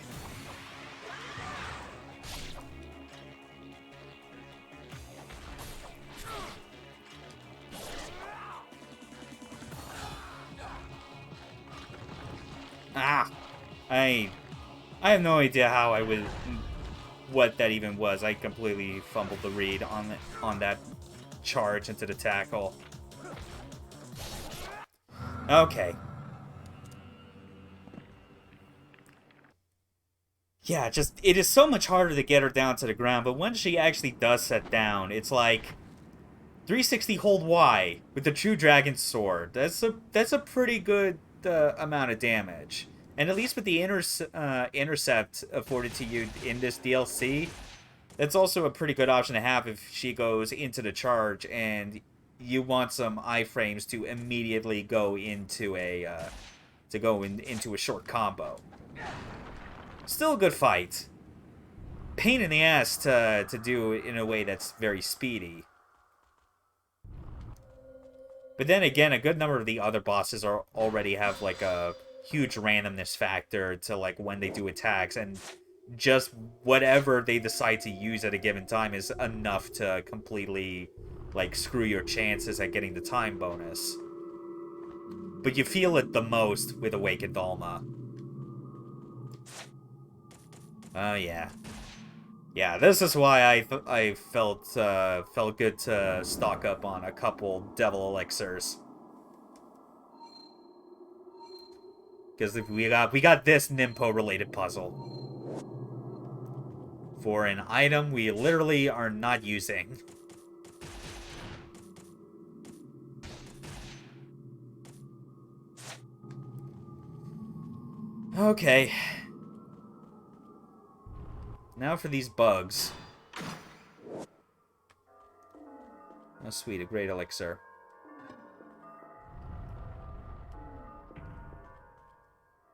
Ah! I have no idea how I would... what that even was. I completely fumbled the read on that charge into the tackle. Okay. Yeah, just... it is so much harder to get her down to the ground, but when she actually does set down, it's like... 360 hold Y with the True Dragon Sword. That's a pretty good amount of damage. And at least with the intercept afforded to you in this DLC, that's also a pretty good option to have if she goes into the charge and you want some iframes to immediately go into a into a short combo. Still a good fight. Pain in the ass to do it in a way that's very speedy. But then again, a good number of the other bosses already have, like, a huge randomness factor to, like, when they do attacks, and just whatever they decide to use at a given time is enough to completely, like, screw your chances at getting the time bonus. But you feel it the most with Awakened Alma. Oh, yeah. Yeah, this is why I felt good to stock up on a couple devil elixirs. Because we got this Nimpo related puzzle for an item we literally are not using. Okay. Now for these bugs. Oh, sweet, a great elixir.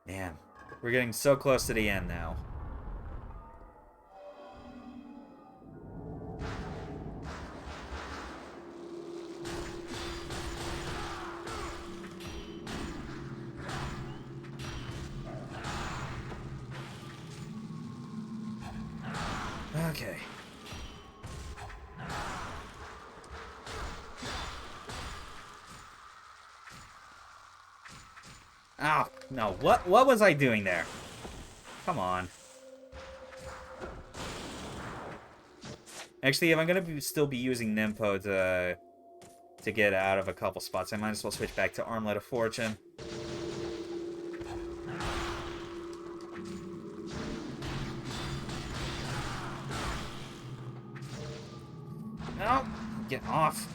Man, we're getting so close to the end now. Okay. Oh, no. What was I doing there? Come on. Actually, if I'm gonna still be using Nimpo to get out of a couple spots, I might as well switch back to Armlet of Fortune. No, get off.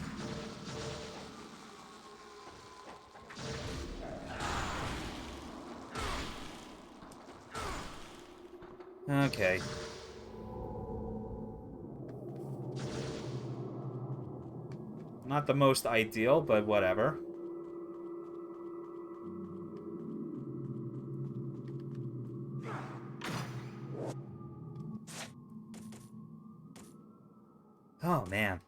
Okay. Not the most ideal, but whatever. Oh, man.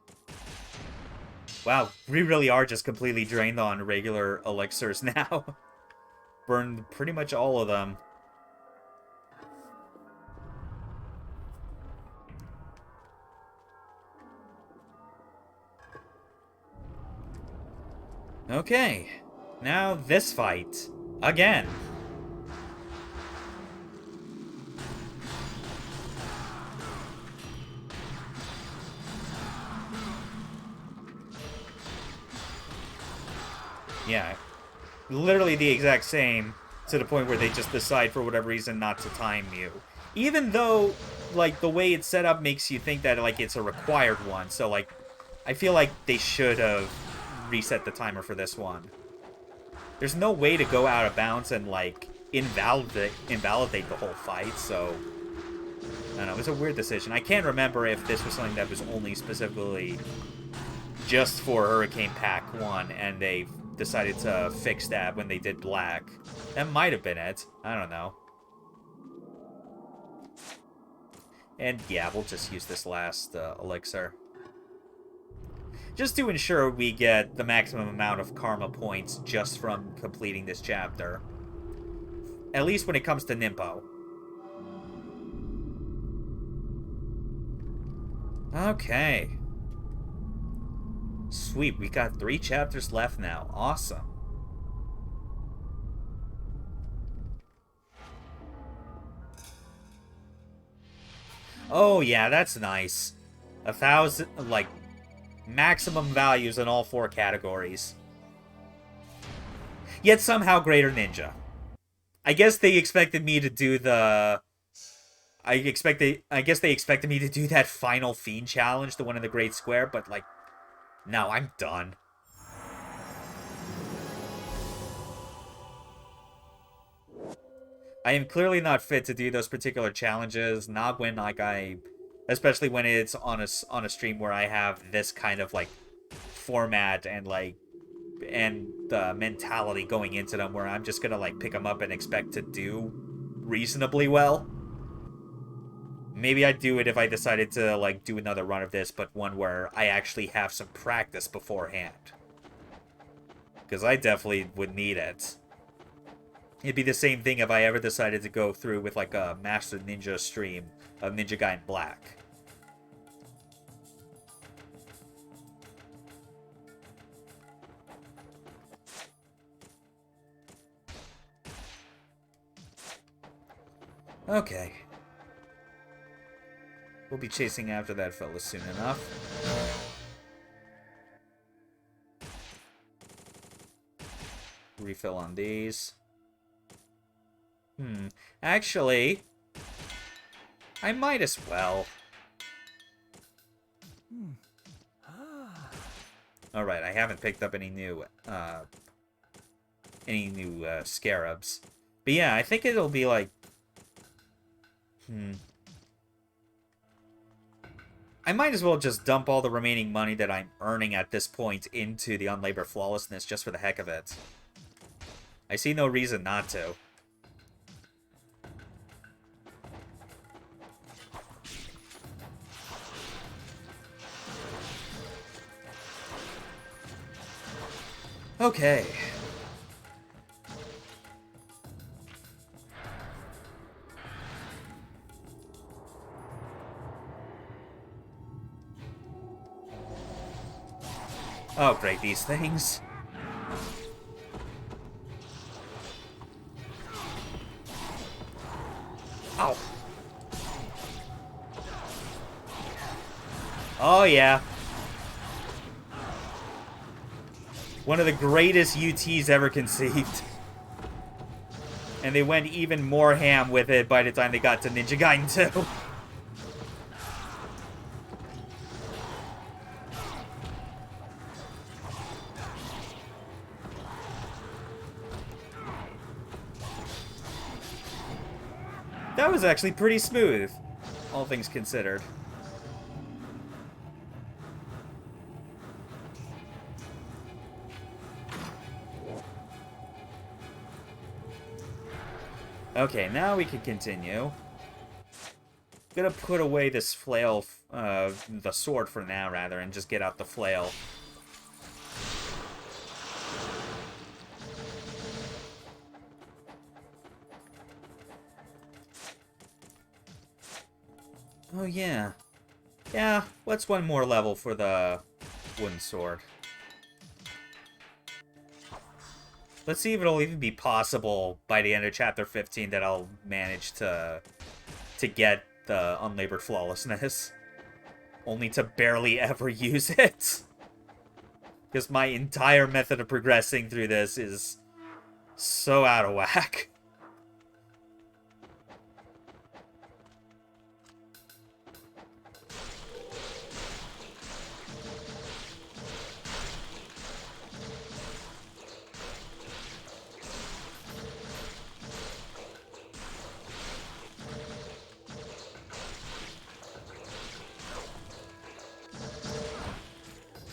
Wow, we really are just completely drained on regular elixirs now. Burned pretty much all of them. Okay. Now this fight. Again. Yeah. Literally the exact same, to the point where they just decide for whatever reason not to time you. Even though, like, the way it's set up makes you think that, like, it's a required one. So, like, I feel like they should have reset the timer for this one. There's no way to go out of bounds and, like, invalidate the whole fight, so... I don't know, it was a weird decision. I can't remember if this was something that was only specifically just for Hurricane Pack 1, and they decided to fix that when they did Black. That might have been it. I don't know. And yeah, we'll just use this last elixir. Just to ensure we get the maximum amount of karma points just from completing this chapter. At least when it comes to Nimpo. Okay. Sweet, we got 3 chapters left now. Awesome. Oh yeah, that's nice. 1,000, like, maximum values in all 4 categories. Yet somehow greater ninja. I guess they expected me to do the... I guess they expected me to do that Final Fiend challenge, the one in the Great Square, but, like, no, I'm done. I am clearly not fit to do those particular challenges, not when, like, especially when it's on a stream where I have this kind of, like, format and, like, and the mentality going into them where I'm just gonna, like, pick them up and expect to do reasonably well. Maybe I'd do it if I decided to, like, do another run of this, but one where I actually have some practice beforehand. Because I definitely would need it. It'd be the same thing if I ever decided to go through with, like, a Master Ninja stream of Ninja Gaiden Black. Okay. We'll be chasing after that fella soon enough. Refill on these. Actually, I might as well. Alright, I haven't picked up any new scarabs. But yeah, I think it'll be like... I might as well just dump all the remaining money that I'm earning at this point into the Unlabor Flawlessness just for the heck of it. I see no reason not to. Okay. Oh, great, these things. Ow. Oh, yeah. One of the greatest UTs ever conceived. And they went even more ham with it by the time they got to Ninja Gaiden 2. That was actually pretty smooth, all things considered. Okay, now we can continue. Gonna put away this flail, the sword for now, rather, and just get out the flail. Oh, yeah. Yeah, what's one more level for the wooden sword? Let's see if it'll even be possible by the end of Chapter 15 that I'll manage to get the Unlabored Flawlessness. Only to barely ever use it. Because my entire method of progressing through this is so out of whack.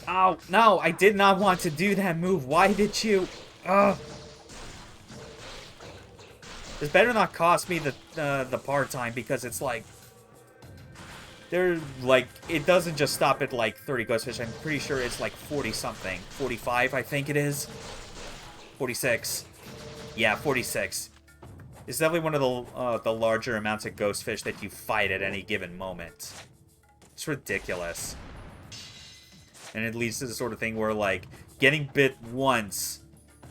Oh, no, I did not want to do that move. Why did you? Ugh. This better not cost me the part time, because it's like... They're, like, it doesn't just stop at, like, 30 ghost fish. I'm pretty sure it's, like, 40-something. 45, I think it is. 46. Yeah, 46. It's definitely one of the larger amounts of ghost fish that you fight at any given moment. It's ridiculous. And it leads to the sort of thing where, like, getting bit once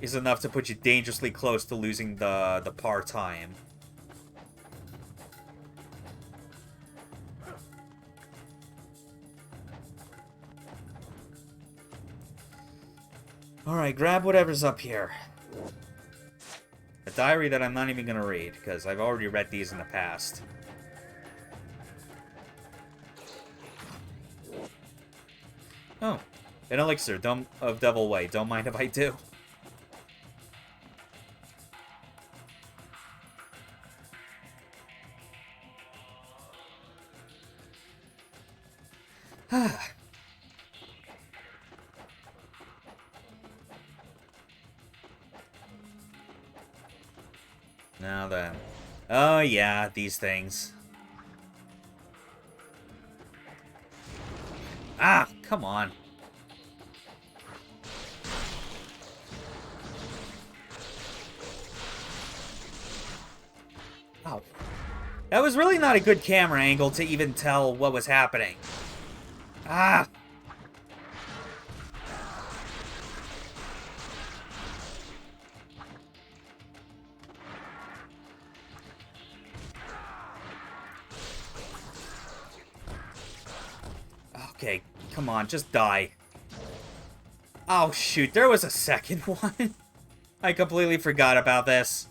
is enough to put you dangerously close to losing the par time. Alright, grab whatever's up here. A diary that I'm not even gonna read, because I've already read these in the past. Oh. An elixir of Devil Way. Don't mind if I do. Now then. Oh yeah, these things. Ah, come on. Oh. That was really not a good camera angle to even tell what was happening. Ah! Okay, come on, just die. Oh, shoot, there was a second one. I completely forgot about this.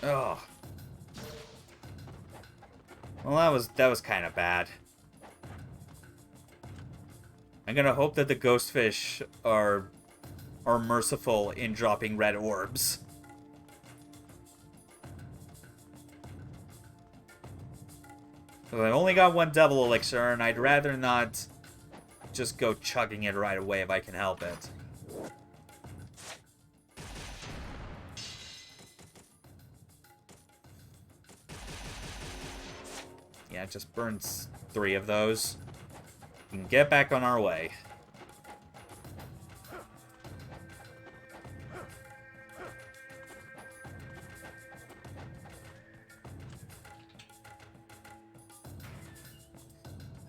Oh. Well, that was kind of bad. I'm gonna hope that the ghost fish are merciful in dropping red orbs. Well, I only got one double elixir, and I'd rather not just go chugging it right away if I can help it. Yeah, it just burns 3 of those. We can get back on our way.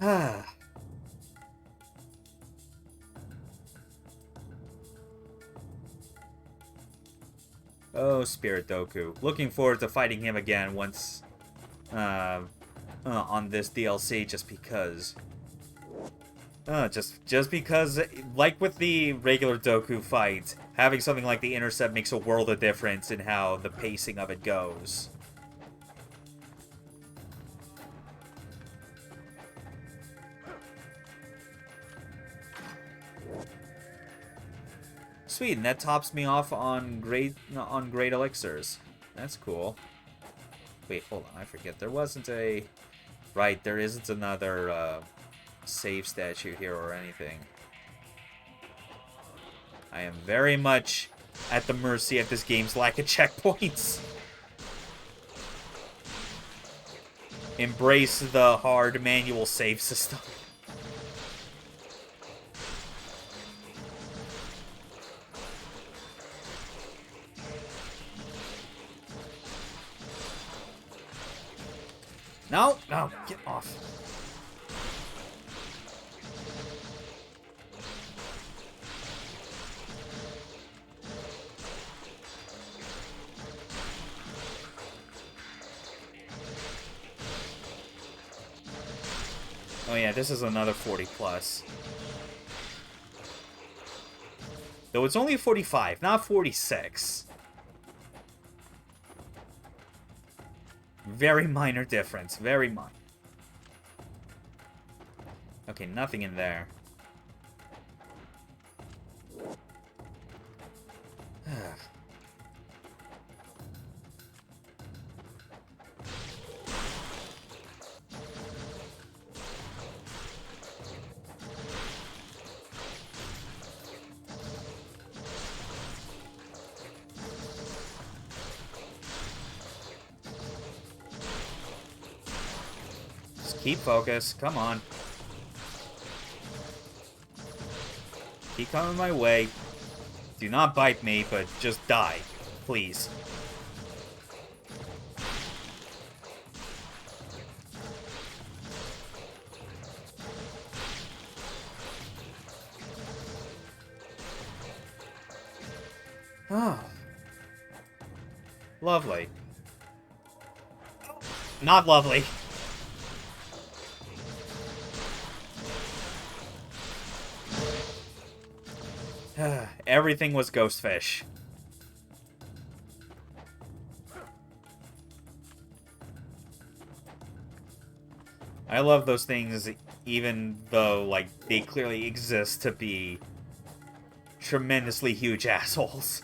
Ah. Oh, Spirit Doku. Looking forward to fighting him again once on this DLC, just because. Just because, like with the regular Doku fight, having something like the Intercept makes a world of difference in how the pacing of it goes. Sweet, and that tops me off on great elixirs. That's cool. Wait, hold on, I forget. There wasn't a... Right, there isn't another save statue here or anything. I am very much at the mercy of this game's lack of checkpoints. Embrace the hard manual save system. No, no, get off. Oh yeah, this is another 40 plus. Though it's only 45, not 46. Very minor difference. Very minor. Okay, nothing in there. Keep focused. Come on. Keep coming my way. Do not bite me, but just die. Please. Oh. Lovely. Not lovely. Everything was Ghostfish. I love those things, even though, like, they clearly exist to be tremendously huge assholes.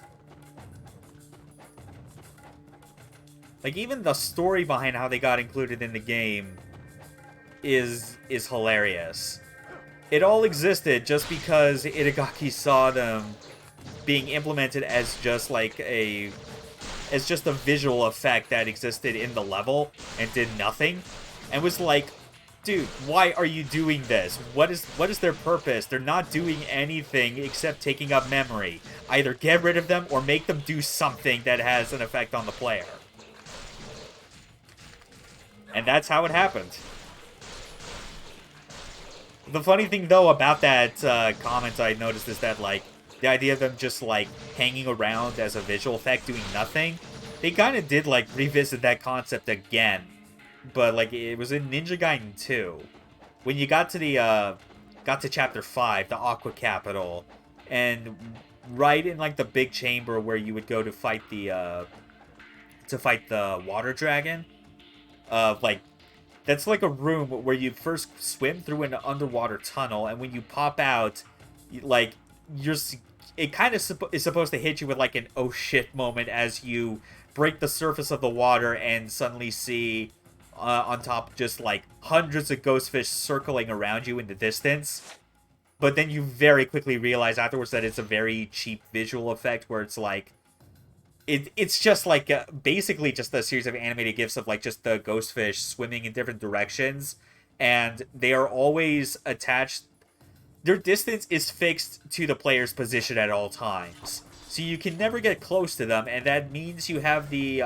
Like, even the story behind how they got included in the game is hilarious. It all existed just because Itagaki saw them being implemented as just like a visual effect that existed in the level and did nothing, and was like, dude, why are you doing this? What is their purpose? They're not doing anything except taking up memory. Either get rid of them or make them do something that has an effect on the player. And that's how it happened. The funny thing, though, about that comment I noticed is that, like, the idea of them just, like, hanging around as a visual effect doing nothing they kind of did, like, revisit that concept again. But, like, it was in Ninja Gaiden 2. When you got to the, got to Chapter 5, the Aqua Capital, and right in, like, the big chamber where you would go to fight the water dragon, like, that's like a room where you first swim through an underwater tunnel, and when you pop out, like, it kind of is supposed to hit you with, like, an oh shit moment as you break the surface of the water and suddenly see on top just, like, hundreds of ghost fish circling around you in the distance. But then you very quickly realize afterwards that it's a very cheap visual effect where it's like, it's just like basically just a series of animated GIFs of, like, just the ghost fish swimming in different directions, and they are always attached. Their distance is fixed to the player's position at all times, so you can never get close to them, and that means you have the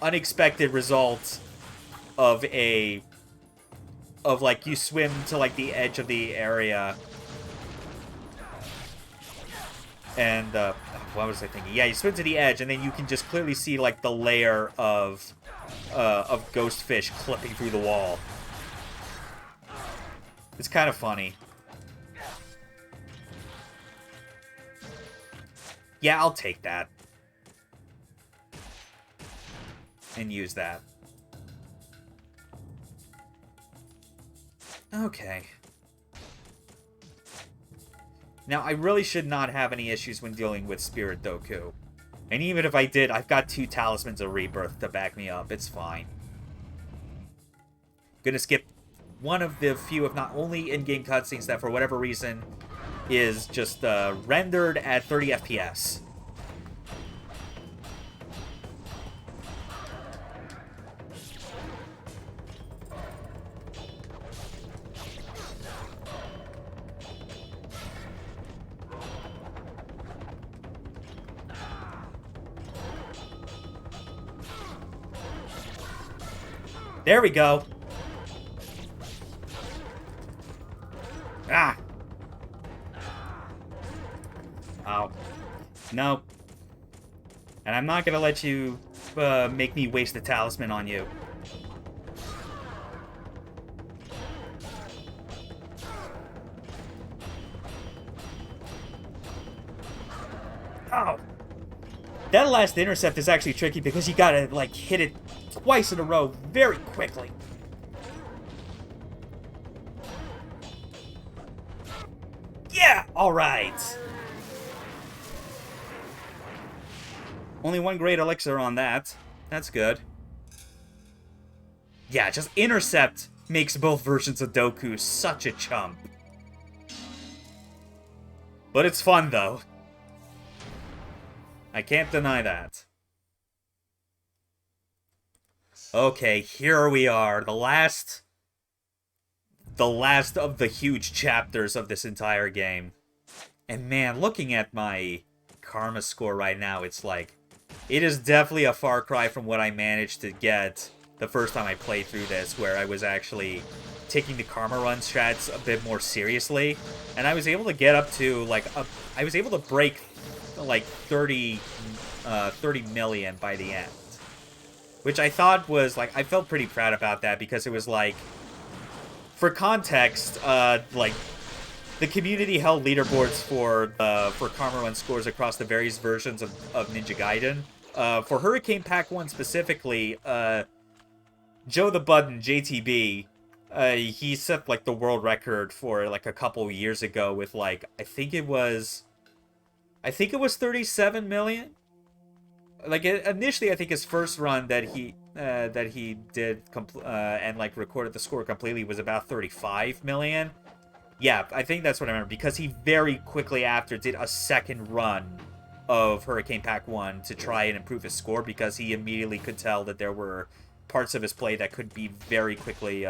unexpected result of like, you swim to, like, the edge of the area, and what was I thinking? Yeah, you swim to the edge, and then you can just clearly see, like, the layer of ghost fish clipping through the wall. It's kind of funny. Yeah, I'll take that. And use that. Okay. Now, I really should not have any issues when dealing with Spirit Doku. And even if I did, I've got 2 Talismans of Rebirth to back me up. It's fine. Gonna skip one of the few, if not only, in-game cutscenes that, for whatever reason, is just rendered at 30 FPS. There we go. Ah. Oh. Nope. And I'm not gonna let you make me waste the talisman on you. Oh. That last intercept is actually tricky because you gotta, like, hit it twice in a row very quickly. Yeah! Alright. Only 1 great elixir on that. That's good. Yeah, just intercept makes both versions of Doku such a chump. But it's fun, though. I can't deny that. Okay, here we are. The last of the huge chapters of this entire game. And man, looking at my karma score right now, it's like, it is definitely a far cry from what I managed to get the first time I played through this, where I was actually taking the karma run strats a bit more seriously. And I was able to get up to, like, I was able to break, like, 30 million by the end. Which I thought was, like, I felt pretty proud about that, because it was, like, for context, like, the community held leaderboards for Karma Run scores across the various versions of Ninja Gaiden. For Hurricane Pack 1 specifically, Joe the Button, JTB, he set, like, the world record for, like, a couple years ago with, like, I think it was 37 million? Like, initially, I think his first run that he did and, like, recorded the score completely was about 35 million. Yeah, I think that's what I remember, because he very quickly after did a second run of Hurricane Pack 1 to try and improve his score, because he immediately could tell that there were parts of his play that could be very quickly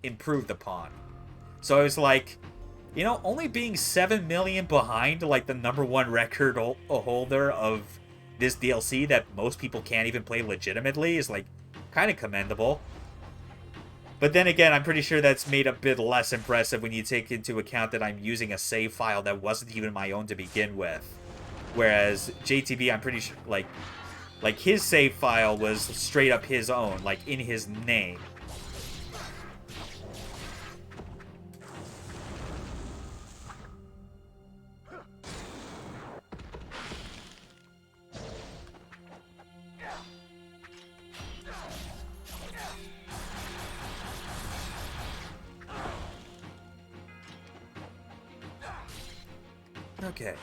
improved upon. So I was like, you know, only being 7 million behind, like, the #1 record holder of this DLC that most people can't even play legitimately is, like, kind of commendable. But then again, I'm pretty sure that's made a bit less impressive when you take into account that I'm using a save file that wasn't even my own to begin with. Whereas JTB, I'm pretty sure, like, Like, his save file was straight up his own, like, in his name. Okay.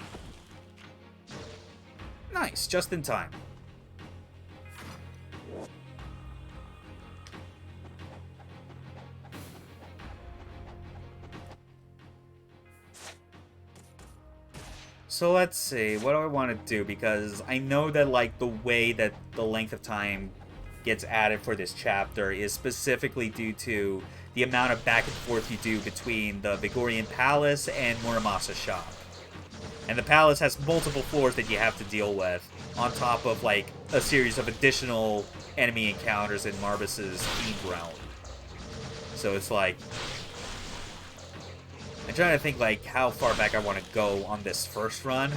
Nice, just in time. So let's see, what do I want to do? Because I know that, like, the way that the length of time gets added for this chapter is specifically due to the amount of back and forth you do between the Vigorian Palace and Muramasa's shop. And the palace has multiple floors that you have to deal with, on top of, like, a series of additional enemy encounters in Marbus's Fiend realm. So it's like... I'm trying to think, like, how far back I want to go on this first run.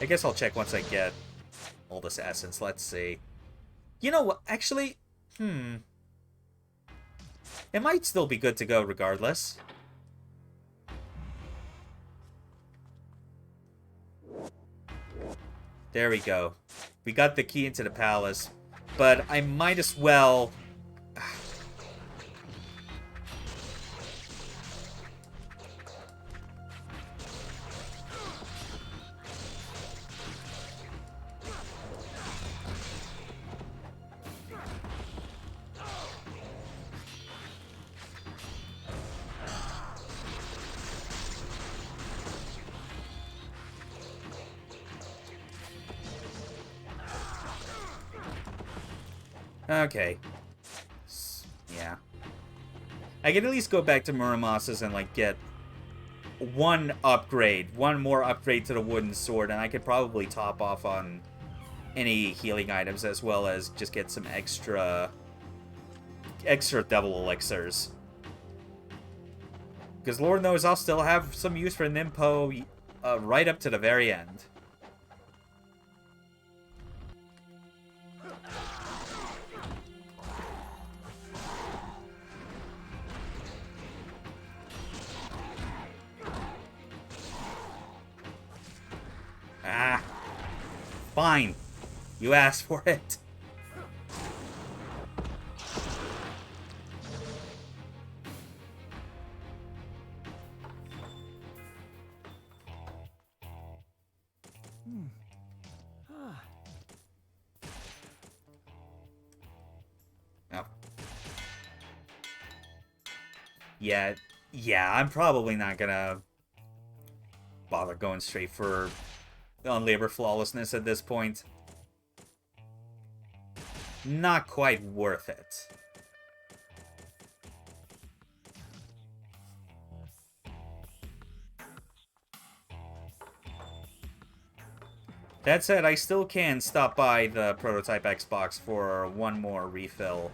I guess I'll check once I get all this essence. Let's see. You know what? Actually, it might still be good to go regardless. There we go. We got the key into the palace, but I might as well... Okay. Yeah. I can at least go back to Muramasa's and, like, get one upgrade. One more upgrade to the wooden sword, and I could probably top off on any healing items, as well as just get some extra devil elixirs. Because Lord knows I'll still have some use for Nimpo right up to the very end. Ah. Fine. You asked for it. Oh. Yeah, I'm probably not gonna bother going straight for on labor flawlessness at this point. Not quite worth it. That said, I still can stop by the Prototype Xbox for one more refill.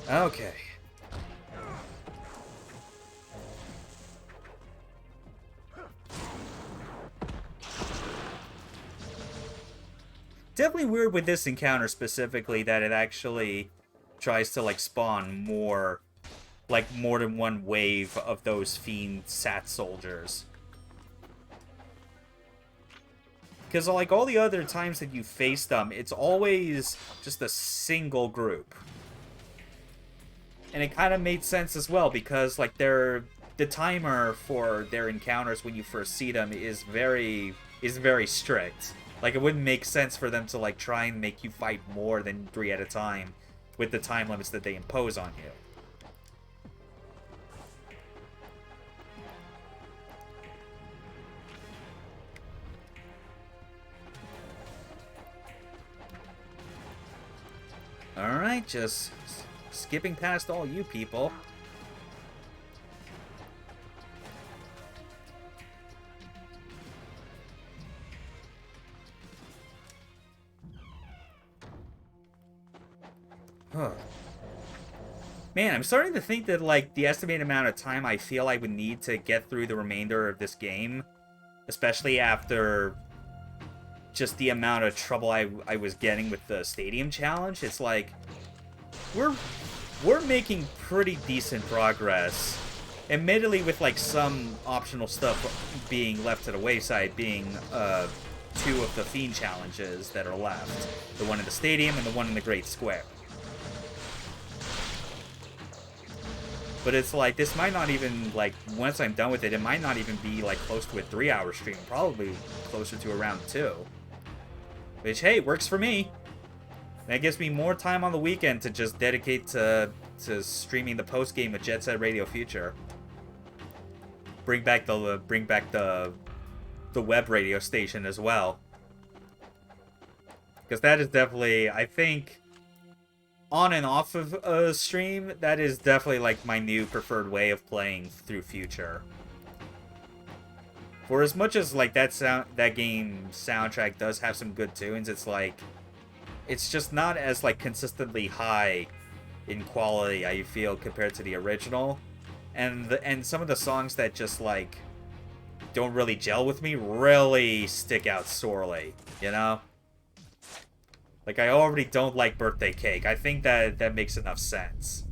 Okay. Definitely weird with this encounter specifically that it actually tries to, like, spawn more, like, more than one wave of those Fiend Sat soldiers. Because, like, all the other times that you face them, it's always just a single group. And it kind of made sense as well, because, like, the timer for their encounters when you first see them is very strict. Like, it wouldn't make sense for them to, like, try and make you fight more than 3 at a time with the time limits that they impose on you. Alright, just skipping past all you people. Man, I'm starting to think that, like, the estimated amount of time I feel I would need to get through the remainder of this game, especially after just the amount of trouble I was getting with the Stadium Challenge, it's like, we're making pretty decent progress. Admittedly, with, like, some optional stuff being left to the wayside, being, 2 of the Fiend challenges that are left. The one in the Stadium and the one in the Great Square. But it's like, this might not even, like, once I'm done with it, it might not even be, like, close to a 3-hour stream. Probably closer to around 2. Which, hey, works for me. That gives me more time on the weekend to just dedicate to streaming the post-game of Jet Set Radio Future. Bring back the web radio station as well. Because that is definitely, I think, on and off of a stream, that is definitely like my new preferred way of playing through Future. For as much as like that game soundtrack does have some good tunes, it's like, it's just not as like consistently high in quality, I feel, compared to the original. And some of the songs that just like don't really gel with me really stick out sorely, you know? Like, I already don't like Birthday Cake. I think that makes enough sense.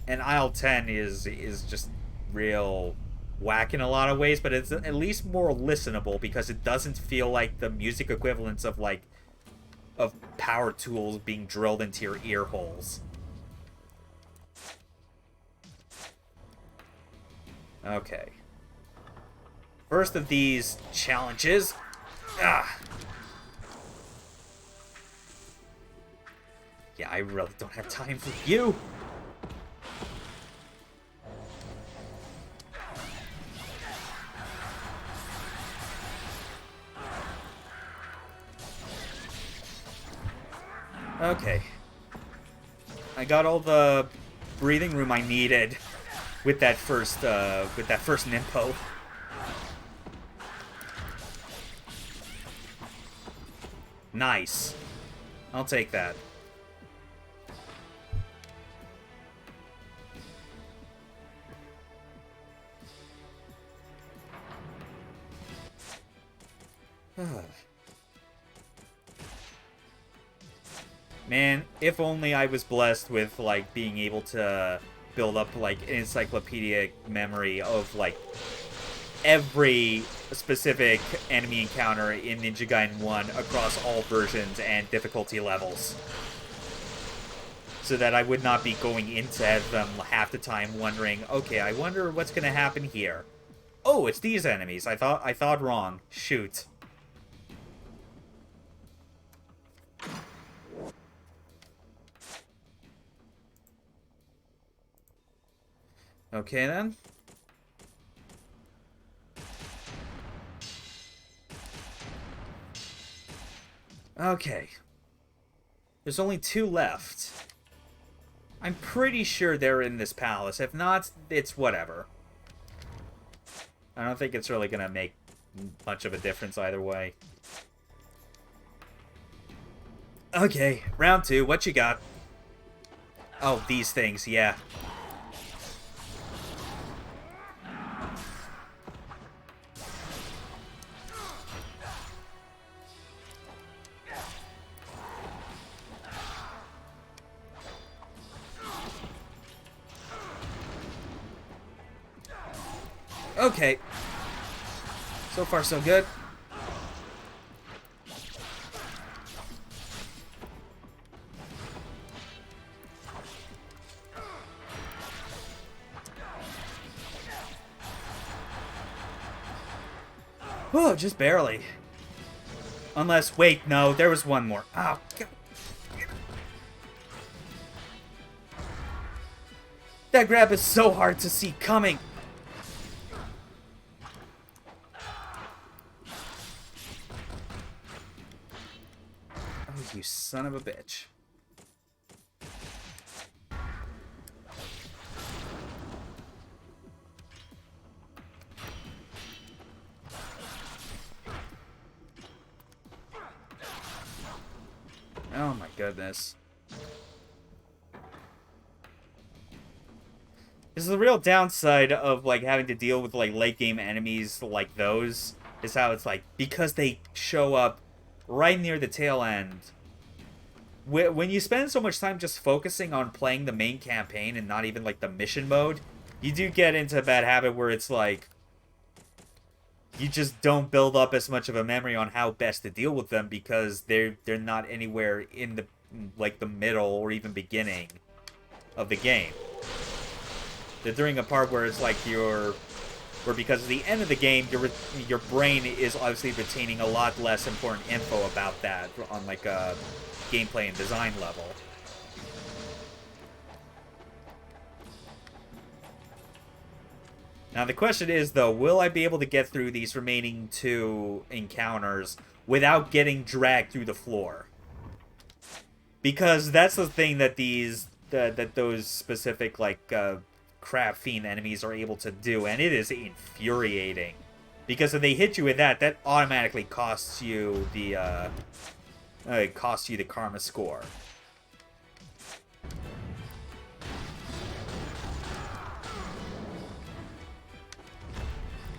And Aisle 10 is just real whack in a lot of ways, but it's at least more listenable because it doesn't feel like the music equivalents of, like, of power tools being drilled into your ear holes. Okay. First of these challenges. Yeah, I really don't have time for you. Okay. I got all the breathing room I needed with that first Nimpo. Nice. I'll take that. Man, if only I was blessed with, like, being able to build up, like, an encyclopedic memory of, like, every specific enemy encounter in Ninja Gaiden 1 across all versions and difficulty levels. So that I would not be going into them half the time wondering, okay, I wonder what's gonna happen here. Oh, it's these enemies. I thought wrong. Shoot. Okay, then. Okay. There's only 2 left. I'm pretty sure they're in this palace. If not, it's whatever. I don't think it's really gonna make much of a difference either way. Okay, round 2. What you got? Oh, these things, yeah. Okay. So far, so good. Oh, just barely. Unless, wait, no, there was one more. Oh, God. That grab is so hard to see coming. Oh, you son of a bitch. Oh my goodness. This is the real downside of, like, having to deal with, like, late game enemies like those, is how it's, like, because they show up right near the tail end. When you spend so much time just focusing on playing the main campaign and not even, like, the mission mode, you do get into a bad habit where it's, like, you just don't build up as much of a memory on how best to deal with them because they're not anywhere in the, like, the middle or even beginning of the game. They're during a part where it's like where because at the end of the game, your brain is obviously retaining a lot less important info about that on, like, a gameplay and design level. Now the question is, though, will I be able to get through these remaining 2 encounters without getting dragged through the floor? Because that's the thing that those specific, like, crab fiend enemies are able to do, and it is infuriating. Because if they hit you with that, that automatically costs you the karma score.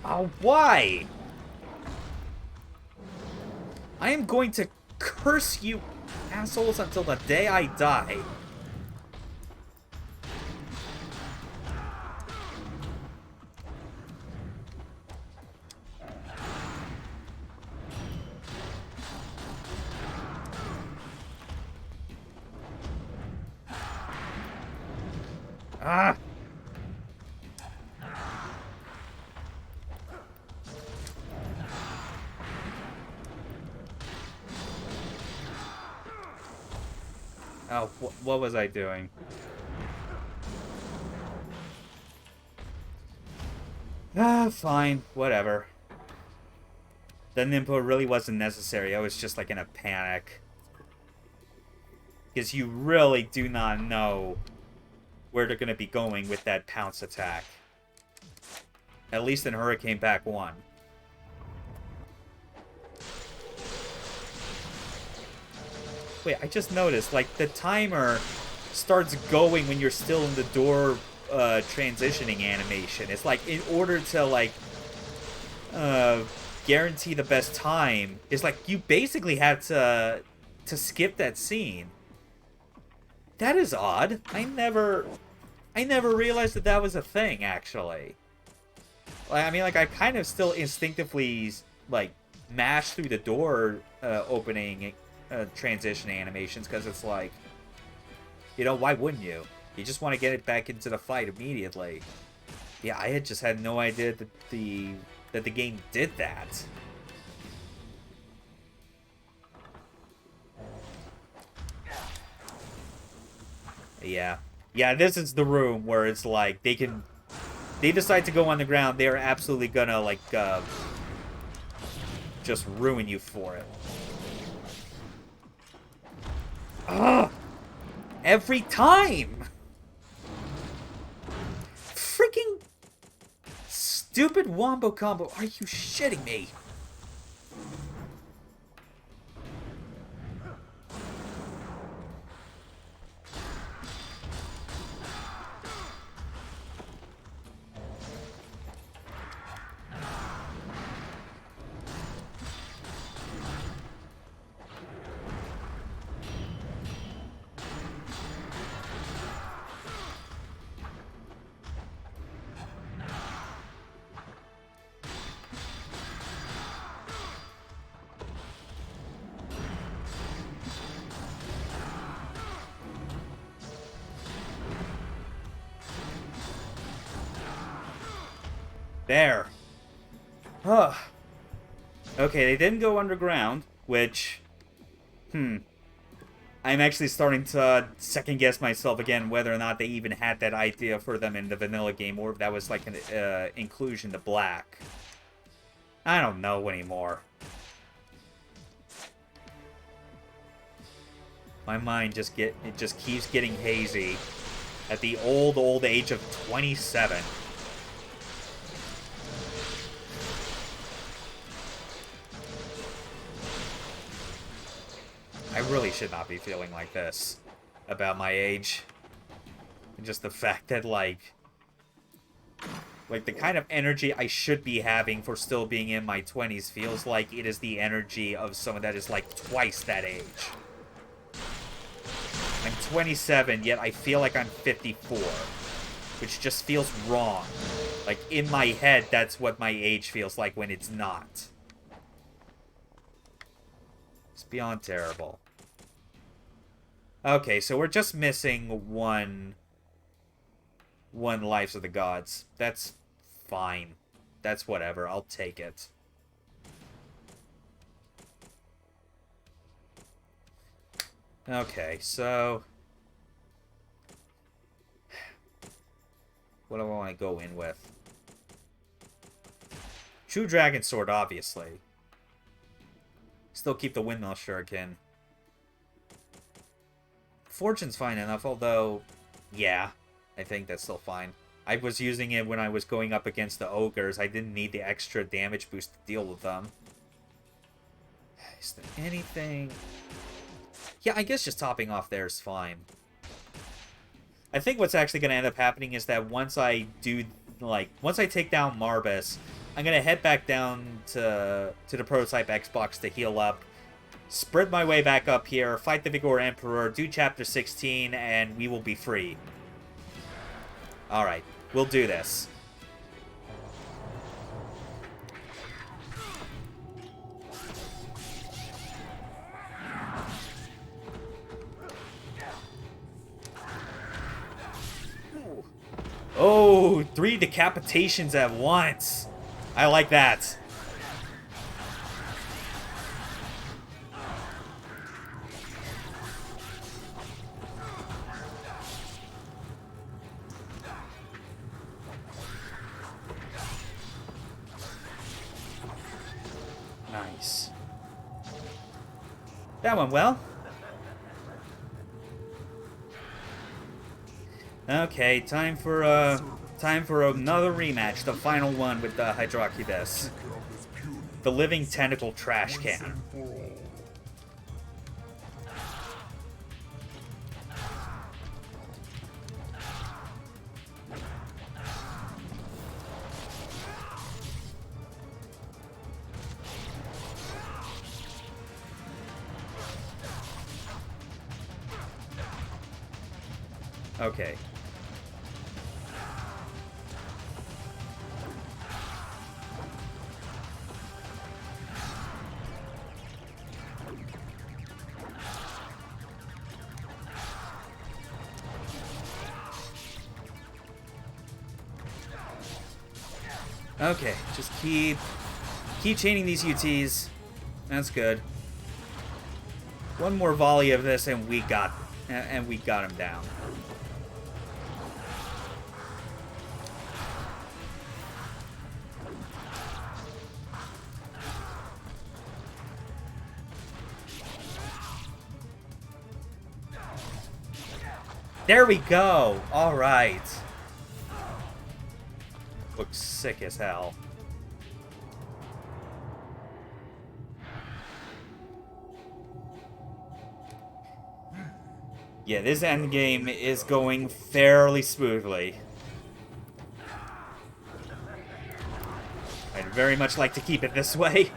Oh, why? I am going to curse you assholes until the day I die. Ah! Oh, what was I doing? Ah, fine. Whatever. The Nimpo really wasn't necessary. I was just, like, in a panic. Because you really do not know where they're going to be going with that pounce attack. At least in Hurricane Pack 1. Wait, I just noticed, like, the timer starts going when you're still in the door transitioning animation. It's like, in order to, like, guarantee the best time, it's like, you basically have to skip that scene. That is odd. I never realized that was a thing, actually. I mean, like, I kind of still instinctively, like, mash through the door opening transition animations, because it's like, you know, why wouldn't you? You just want to get it back into the fight immediately. Yeah, I had just had no idea that the game did that. Yeah. Yeah, this is the room where it's like, they decide to go on the ground, they're absolutely gonna, like, just ruin you for it. Ugh! Every time! Freaking stupid wombo combo. Are you shitting me? There. Ugh. Okay, they didn't go underground, which... I'm actually starting to second-guess myself again whether or not they even had that idea for them in the vanilla game, or if that was like an inclusion to black. I don't know anymore. My mind just keeps getting hazy at the old age of 27. I really should not be feeling like this about my age. And just the fact that, like, Like, the kind of energy I should be having for still being in my 20s feels like it is the energy of someone that is, like, twice that age. I'm 27, yet I feel like I'm 54. Which just feels wrong. Like, in my head, that's what my age feels like when it's not. It's beyond terrible. Okay, so we're just missing one Lives of the Gods. That's fine. That's whatever. I'll take it. Okay, so... what do I want to go in with? True Dragon Sword, obviously. Still keep the Windmill Shuriken. Fortune's fine enough, although... yeah, I think that's still fine. I was using it when I was going up against the ogres. I didn't need the extra damage boost to deal with them. Is there anything... yeah, I guess just topping off there is fine. I think what's actually going to end up happening is that once I do, like, once I take down Marbus, I'm going to head back down to the Prototype Xbox to heal up, spread my way back up here, fight the Vigor Emperor, do Chapter 16, and we will be free. Alright, we'll do this. Oh, 3 decapitations at once. I like that. Nice. That went well. Okay, time for another rematch, the final one with the Hydroculus. The living tentacle trash can. Okay. Okay, just keep chaining these UTs. That's good. One more volley of this and we got him down. There we go. All right. Looks sick as hell. Yeah, this endgame is going fairly smoothly. I'd very much like to keep it this way.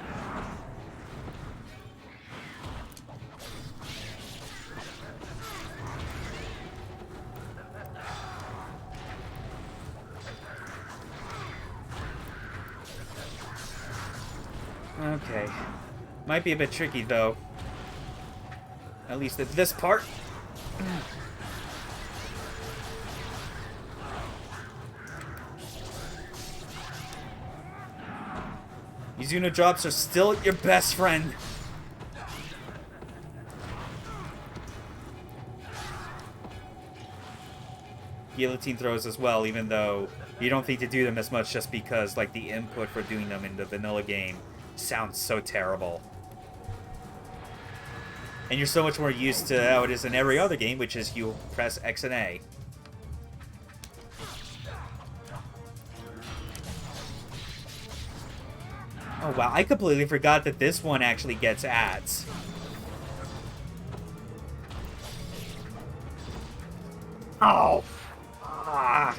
Okay. Might be a bit tricky, though. At least at this part. These Uno drops are still your best friend. Guillotine throws as well, even though you don't think to do them as much just because, like, the input for doing them in the vanilla game sounds so terrible. And you're so much more used to how it is in every other game, which is you press X and A. Oh wow, I completely forgot that this one actually gets ads. Oh! Ah!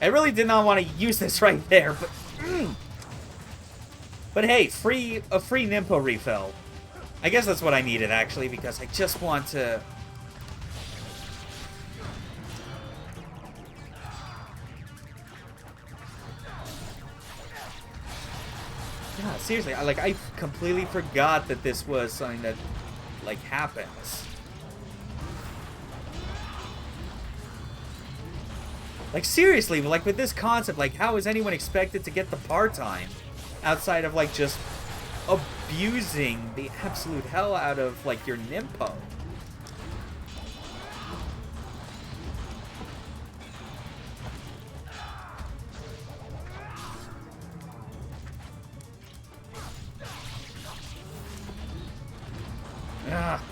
I really did not want to use this right there, but... But hey, a free Nimpo refill. I guess that's what I needed, actually, because I just want to... Yeah, seriously, I completely forgot that this was something that, like, happens. Like, seriously, like, with this concept, like, how is anyone expected to get the par time outside of, like, just abusing the absolute hell out of, like, your Nimpo? Ah.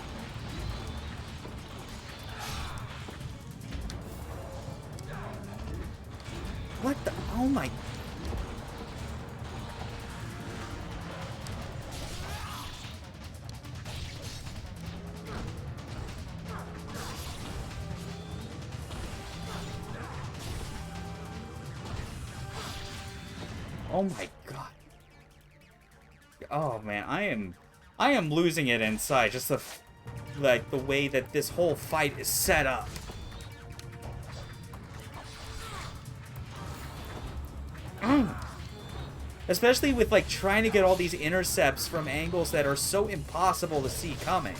What the? Oh my... Oh my god. Oh man, I am losing it inside. Just like the way that this whole fight is set up. Especially with like trying to get all these intercepts from angles that are so impossible to see coming.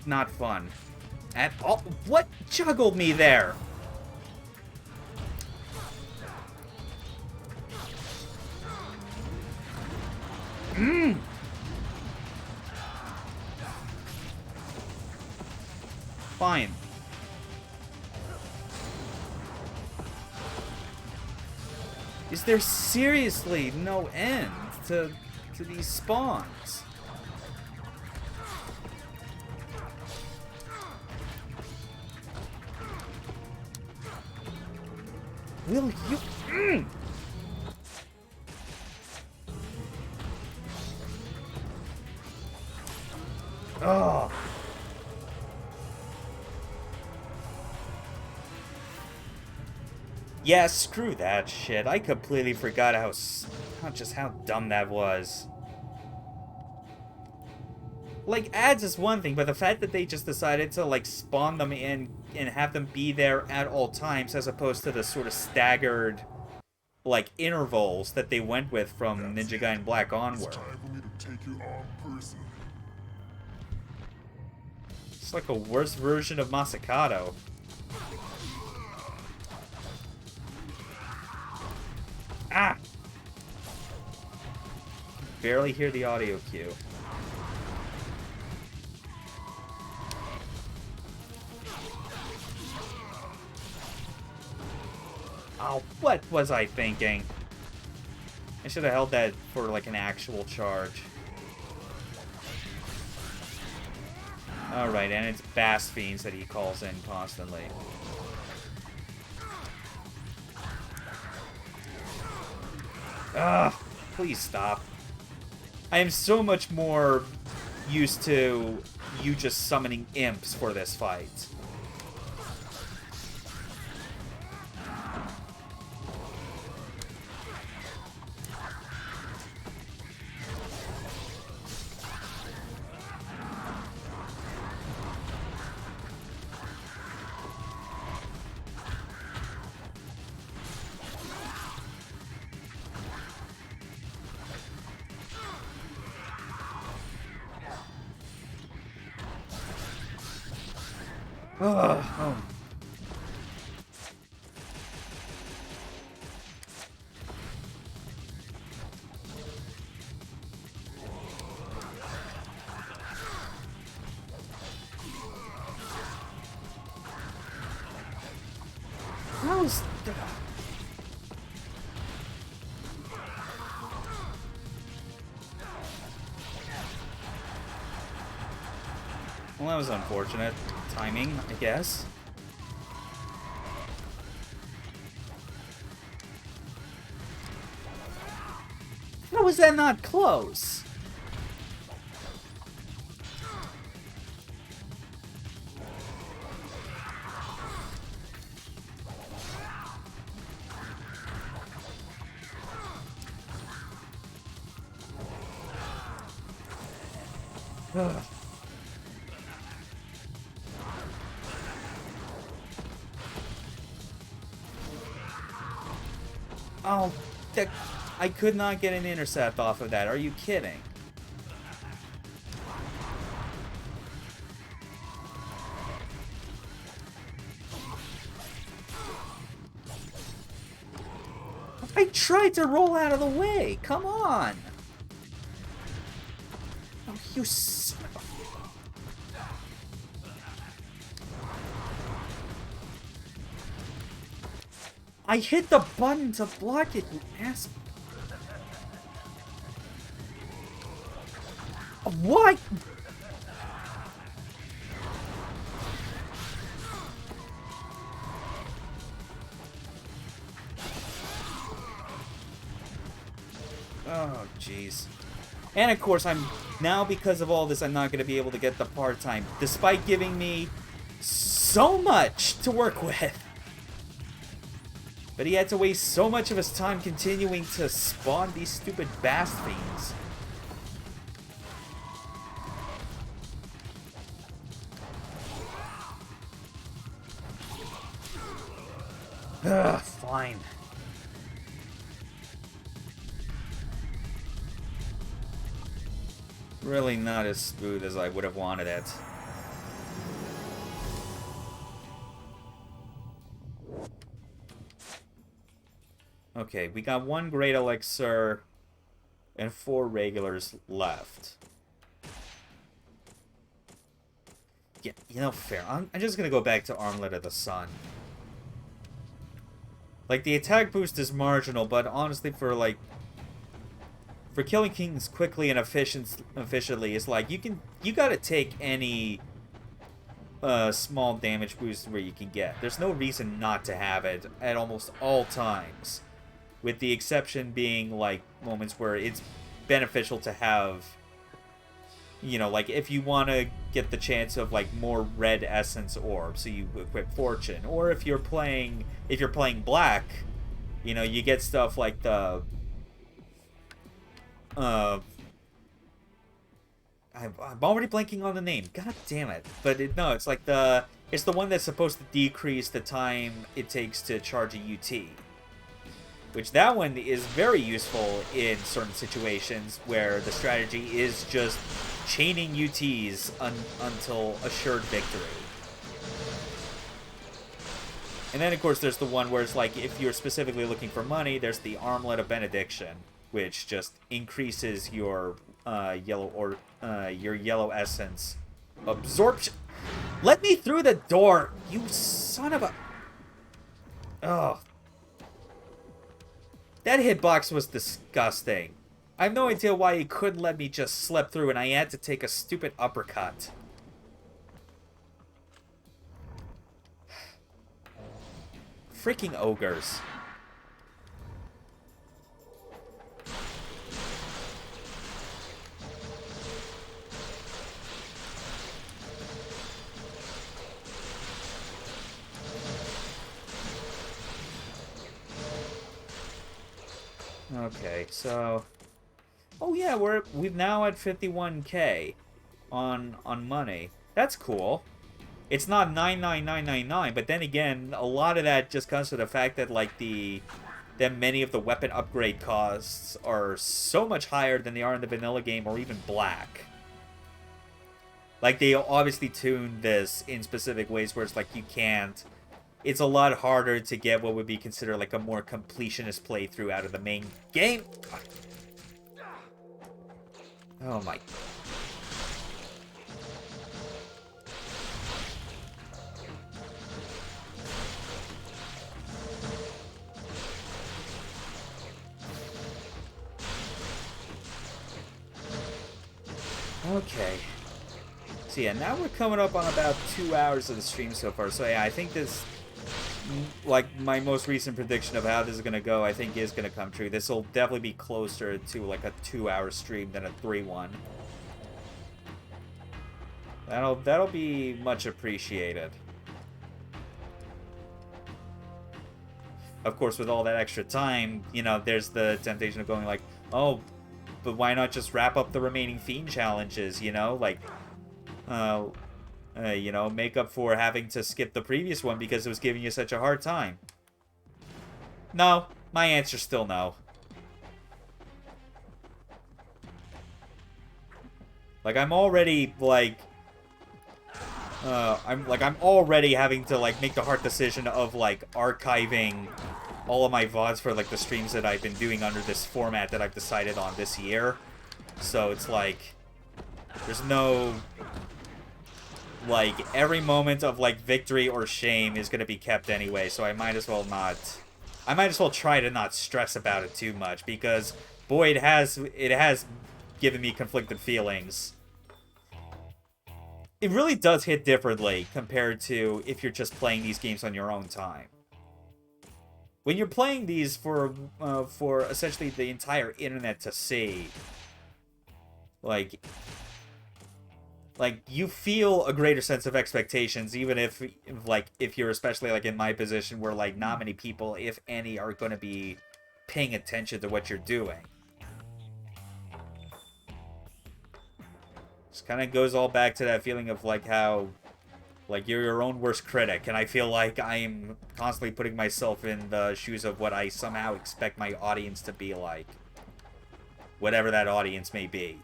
Not fun at all. What juggled me there? Fine. Is there seriously no end to these spawns? Will you... Oh. Yeah, screw that shit. I completely forgot how dumb that was. Like, ads is one thing, but the fact that they just decided to, like, spawn them in and have them be there at all times as opposed to the sort of staggered, like, intervals that they went with from Ninja Gaiden Black onward. It's time for me to take you on personally. It's like a worse version of Masakato. Ah! Barely hear the audio cue. Oh, what was I thinking? I should have held that for, like, an actual charge. Alright, and it's Bass Fiends that he calls in constantly. Ugh, please stop. I am so much more used to you just summoning imps for this fight. Oh. How's that? Well, that was unfortunate. timing, I guess. How was that not close? Ugh. Oh, I could not get an intercept off of that. Are you kidding? I tried to roll out of the way. Come on. Oh, you son of a... I hit the button to block it, you ass... What? Oh, jeez. And of course, now because of all this, I'm not going to be able to get the part-time, despite giving me so much to work with. But he had to waste so much of his time continuing to spawn these stupid Bast Fiends. Ugh, fine. Really not as smooth as I would have wanted it. Okay, we got 1 Great Elixir and 4 regulars left. Yeah, you know, fair. I'm just gonna go back to Armlet of the Sun. Like, the attack boost is marginal, but honestly, for killing kings quickly and efficiently, it's like, you gotta take any small damage boost where you can get. There's no reason not to have it at almost all times. With the exception being, like, moments where it's beneficial to have, you know, like, if you want to get the chance of, like, more red essence orbs, so you equip Fortune. Or if you're playing black, you know, you get stuff like the, I'm already blanking on the name. God damn it. But no, it's like it's the one that's supposed to decrease the time it takes to charge a UT. Which that one is very useful in certain situations where the strategy is just chaining UTs until assured victory. And then, of course, there's the one where it's like, if you're specifically looking for money, there's the Armlet of Benediction, which just increases your yellow essence absorption. Let me through the door, you son of a... Oh. That hitbox was disgusting. I have no idea why he couldn't let me just slip through and I had to take a stupid uppercut. Freaking ogres. Okay, so... Oh yeah, we've now at 51k on money. That's cool. It's not 99999, but then again, a lot of that just comes to the fact that like that many of the weapon upgrade costs are so much higher than they are in the vanilla game or even black. Like, they obviously tuned this in specific ways where it's like you can't... It's a lot harder to get what would be considered like a more completionist playthrough out of the main game. Oh my... Okay. So yeah, now we're coming up on about 2 hours of the stream so far. So yeah, I think this, like my most recent prediction of how this is gonna go, I think is gonna come true. This will definitely be closer to like a 2-hour stream than a 3-1. That'll be much appreciated. Of course, with all that extra time, you know, there's the temptation of going like, oh, but why not just wrap up the remaining Fiend challenges, you know? Like, you know, make up for having to skip the previous one because it was giving you such a hard time. No, my answer's still no. Like, I'm already, like... I'm already having to, like, make the hard decision of, like, archiving all of my VODs for, like, the streams that I've been doing under this format that I've decided on this year. So it's like, there's no, like, every moment of, like, victory or shame is gonna be kept anyway, so I might as well try to not stress about it too much, because, boy, it has given me conflicted feelings. It really does hit differently compared to if you're just playing these games on your own time. When you're playing these for essentially the entire internet to see, like you feel a greater sense of expectations, even if you're especially like in my position where like not many people, if any, are going to be paying attention to what you're doing. Just kind of goes all back to that feeling of like how, like, you're your own worst critic, and I feel like I'm constantly putting myself in the shoes of what I somehow expect my audience to be like, whatever that audience may be.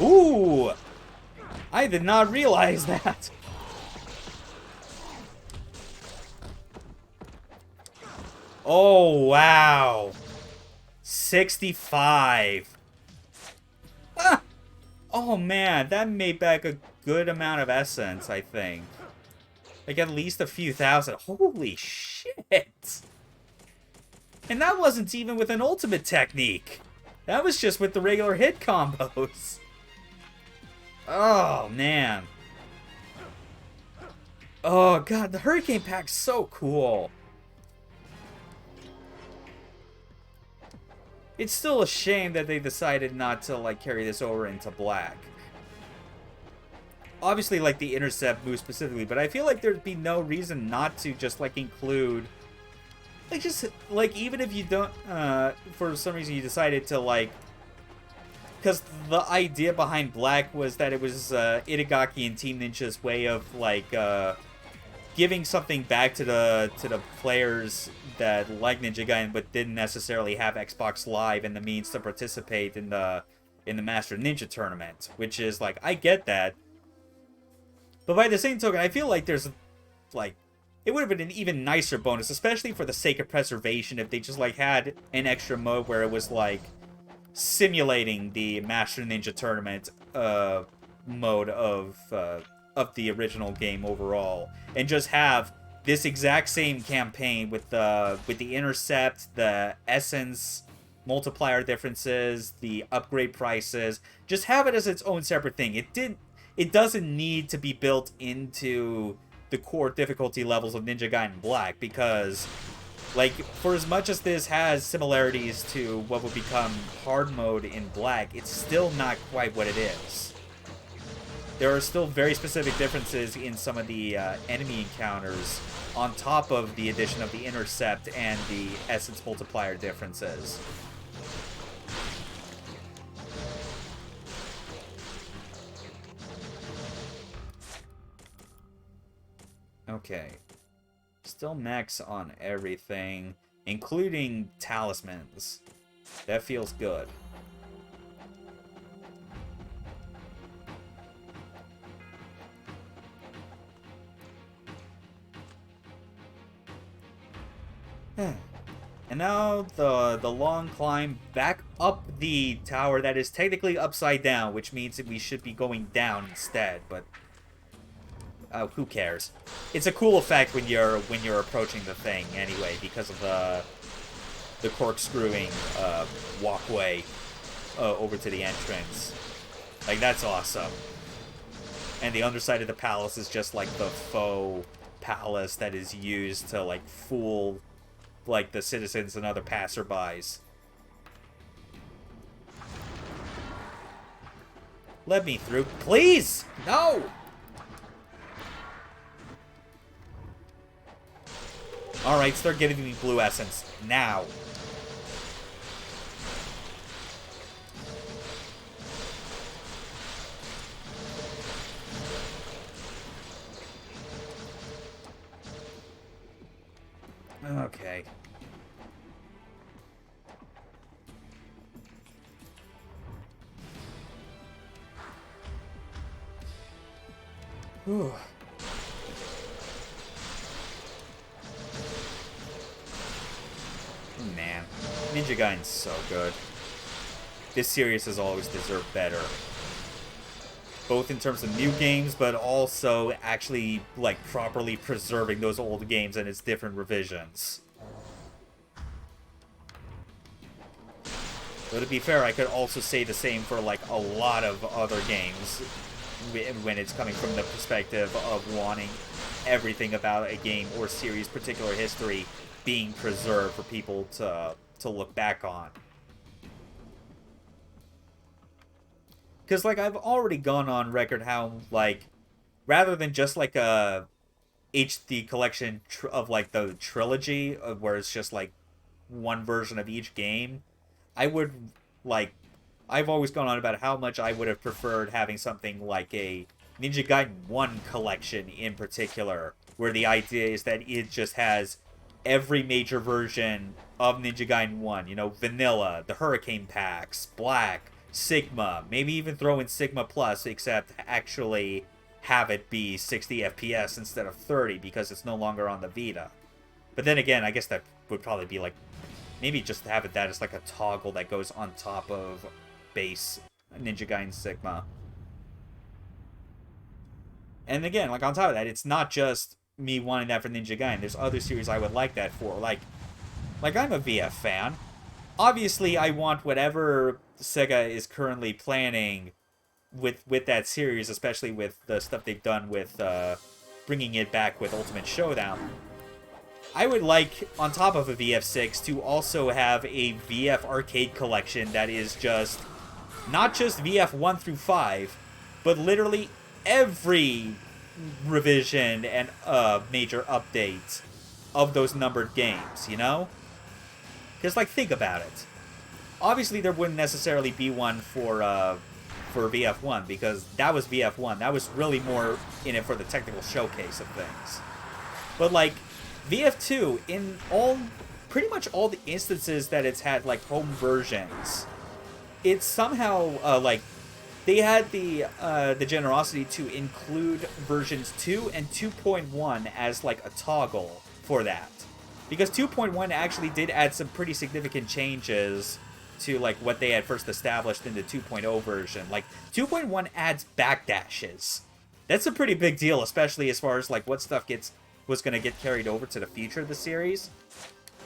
Ooh! I did not realize that! Oh, wow! 65! Ah! Oh, man, that made back a good amount of essence, I think. Like, at least a few thousand. Holy shit! And that wasn't even with an ultimate technique. That was just with the regular hit combos. Oh, man. Oh, God, the Hurricane Pack's so cool. It's still a shame that they decided not to, like, carry this over into Black. Obviously, like, the Intercept move specifically, but I feel like there'd be no reason not to just, like, include... Like, just, like, even if you don't, for some reason you decided to, like... Because the idea behind Black was that it was Itagaki and Team Ninja's way of, like, giving something back to the players that like Ninja Gaiden but didn't necessarily have Xbox Live and the means to participate in the Master Ninja Tournament, which is, like, I get that. But by the same token, I feel like there's, like, it would have been an even nicer bonus, especially for the sake of preservation, if they just, like, had an extra mode where it was, like, simulating the Master Ninja Tournament mode of the original game overall, and just have this exact same campaign with the Intercept, the Essence multiplier differences, the upgrade prices. Just have it as its own separate thing. It doesn't need to be built into the core difficulty levels of Ninja Gaiden Black, because, like, for as much as this has similarities to what would become hard mode in Black, it's still not quite what it is. There are still very specific differences in some of the enemy encounters, on top of the addition of the Intercept and the Essence multiplier differences. Okay. Still max on everything, including talismans. That feels good. And now the long climb back up the tower that is technically upside down, which means that we should be going down instead, but who cares? It's a cool effect when you're approaching the thing anyway, because of the corkscrewing walkway over to the entrance. Like, that's awesome. And the underside of the palace is just like the faux palace that is used to like fool like the citizens and other passerbys. Let me through, please! No! Alright, start giving me blue essence. Now. Okay. Whew. Man, Ninja Gaiden's so good. This series has always deserved better. Both in terms of new games, but also actually, like, properly preserving those old games and its different revisions. But to be fair, I could also say the same for, like, a lot of other games when it's coming from the perspective of wanting everything about a game or series' particular history being preserved for people to look back on. Because, like, I've already gone on record how, like, rather than just, like, a HD collection of, like, the trilogy, where it's just, like, one version of each game, I would, like, I've always gone on about how much I would have preferred having something like a Ninja Gaiden 1 collection in particular, where the idea is that it just has every major version of Ninja Gaiden 1, you know, Vanilla, the Hurricane Packs, Black, Sigma, maybe even throw in Sigma Plus, except actually have it be 60 FPS instead of 30 because it's no longer on the Vita. But then again, I guess that would probably be like, maybe just have it that as like a toggle that goes on top of base Ninja Gaiden Sigma. And again, like on top of that, it's not just me wanting that for Ninja Gaiden. There's other series I would like that for. Like I'm a VF fan. Obviously, I want whatever Sega is currently planning with that series, especially with the stuff they've done with bringing it back with Ultimate Showdown. I would like, on top of a VF6, to also have a VF arcade collection that is just, not just VF 1 through 5, but literally every revision and major update of those numbered games, you know? Because, like, think about it. Obviously, there wouldn't necessarily be one for VF1, because that was VF1. That was really more in it for the technical showcase of things. But, like, VF2, in pretty much all the instances that it's had, like, home versions, it's somehow, like, they had the generosity to include versions 2 and 2.1 as, like, a toggle for that. Because 2.1 actually did add some pretty significant changes to, like, what they had first established in the 2.0 version. Like, 2.1 adds backdashes. That's a pretty big deal, especially as far as, like, what stuff was going to get carried over to the future of the series.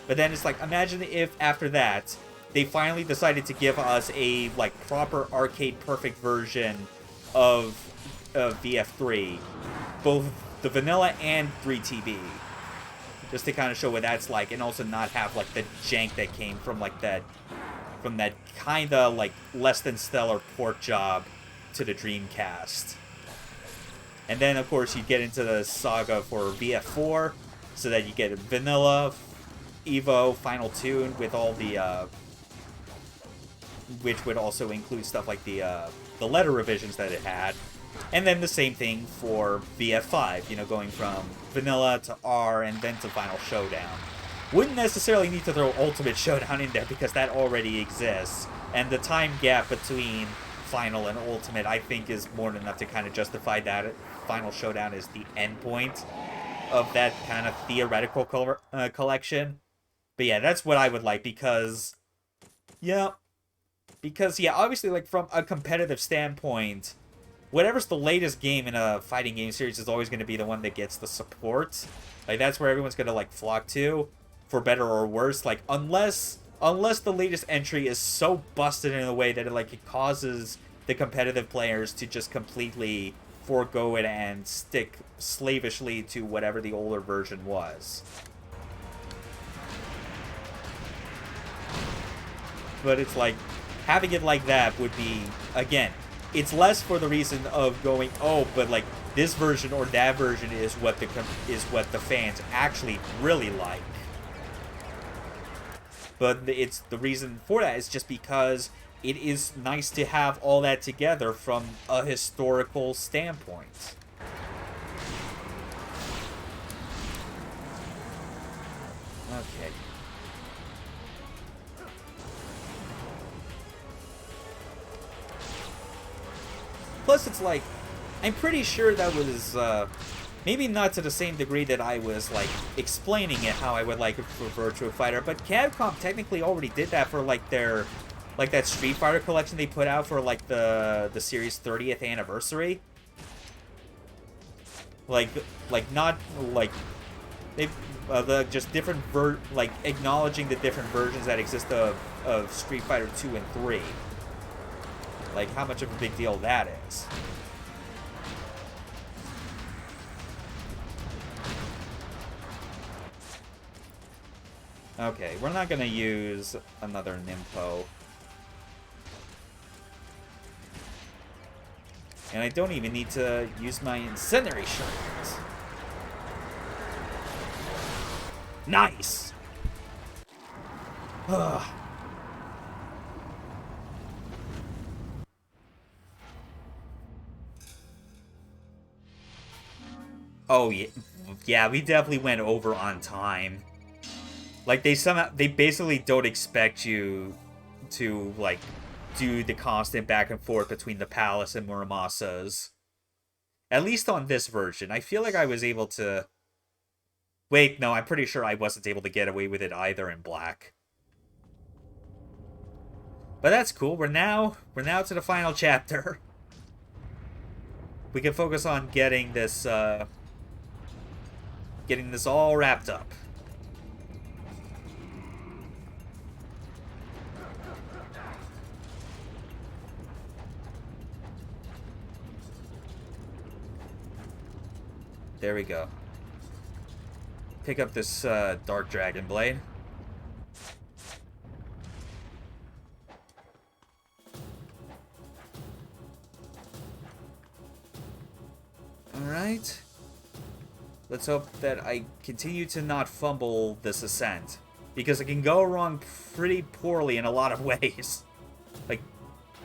But then it's like, imagine if after that, they finally decided to give us a, like, proper arcade-perfect version of VF3. Both the vanilla and 3TB. Just to kind of show what that's like, and also not have, like, the jank that came from, like, that kind of, like, less than stellar port job to the Dreamcast. And then, of course, you get into the saga for VF4, so that you get Vanilla, Evo, Final Tune, with all the, which would also include stuff like the letter revisions that it had. And then the same thing for VF5, you know, going from Vanilla to R and then to Final Showdown. Wouldn't necessarily need to throw Ultimate Showdown in there because that already exists. And the time gap between Final and Ultimate, I think, is more than enough to kind of justify that Final Showdown is the end point of that kind of theoretical collection. But yeah, that's what I would like because, yeah, obviously, like, from a competitive standpoint, whatever's the latest game in a fighting game series is always going to be the one that gets the support. Like, that's where everyone's going to, like, flock to, for better or worse. Like, unless the latest entry is so busted in a way that it causes the competitive players to just completely forego it and stick slavishly to whatever the older version was. But it's like, having it like that would be, again, it's less for the reason of going, oh, but like this version or that version is what the fans actually really like. But it's the reason for that is just because it is nice to have all that together from a historical standpoint. Okay. Plus, it's like, I'm pretty sure that was, maybe not to the same degree that I was, like, explaining it how I would like it for Virtua Fighter, but Capcom technically already did that for, like, their, like, that Street Fighter collection they put out for, like, the series' 30th anniversary. Like, not, like, they, just different, like, acknowledging the different versions that exist of Street Fighter 2 and 3. Like, how much of a big deal that is. Okay, we're not gonna use another Nympho. And I don't even need to use my Incendiary Shards. Nice! Ugh. Oh, yeah, we definitely went over on time. Like, they basically don't expect you to, like, do the constant back and forth between the Palace and Muramasas. At least on this version. I feel like I was able to... Wait, no, I'm pretty sure I wasn't able to get away with it either in Black. But that's cool. We're now to the final chapter. We can focus on getting this all wrapped up. There we go. Pick up this Dark Dragon Blade. Alright. Let's hope that I continue to not fumble this ascent. Because it can go wrong pretty poorly in a lot of ways. Like,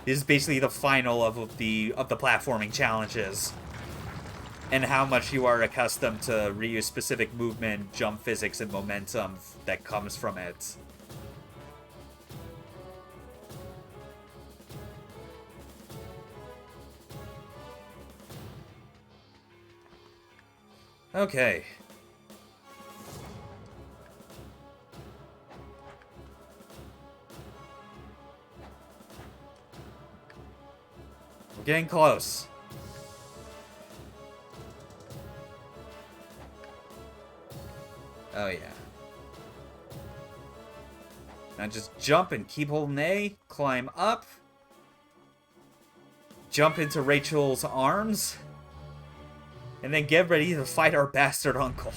this is basically the final of the platforming challenges. And how much you are accustomed to Ryu's specific movement, jump physics, and momentum that comes from it. Okay. We're getting close. Oh, yeah. Now just jump and keep holding A. Climb up. Jump into Rachel's arms. And then get ready to fight our bastard uncle.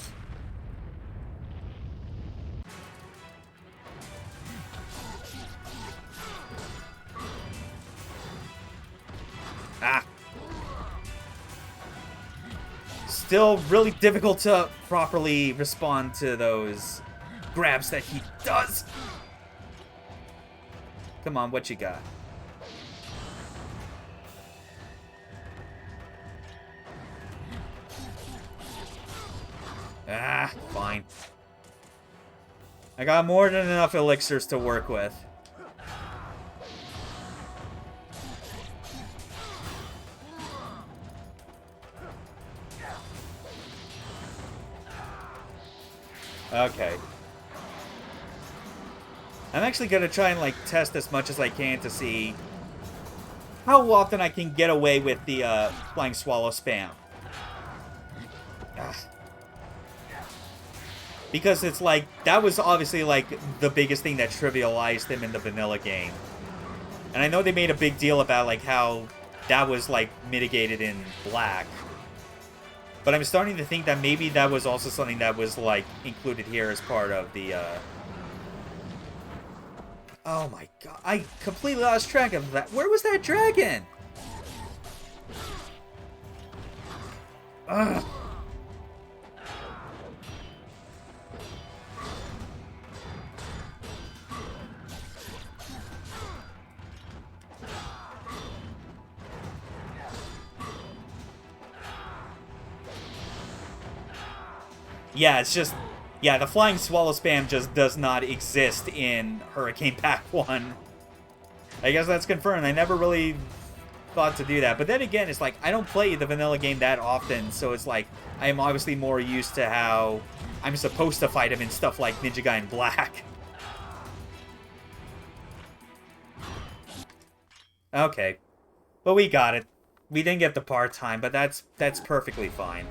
Ah. Still really difficult to properly respond to those grabs that he does. Come on, what you got? Ah, fine. I got more than enough elixirs to work with. Okay. I'm actually gonna try and, like, test as much as I can to see how often I can get away with the flying swallow spam. Ugh. Because it's like, that was obviously like the biggest thing that trivialized him in the vanilla game. And I know they made a big deal about like how that was like mitigated in black. But I'm starting to think that maybe that was also something that was like included here as part of the Oh my god, I completely lost track of that. Where was that dragon? Ugh. Yeah, it's just... Yeah, the Flying Swallow spam just does not exist in Hurricane Pack 1. I guess that's confirmed. I never really thought to do that. But then again, it's like, I don't play the vanilla game that often, so it's like, I am obviously more used to how I'm supposed to fight him in stuff like Ninja Gaiden Black. Okay. But we got it. We didn't get the part-time, but that's perfectly fine.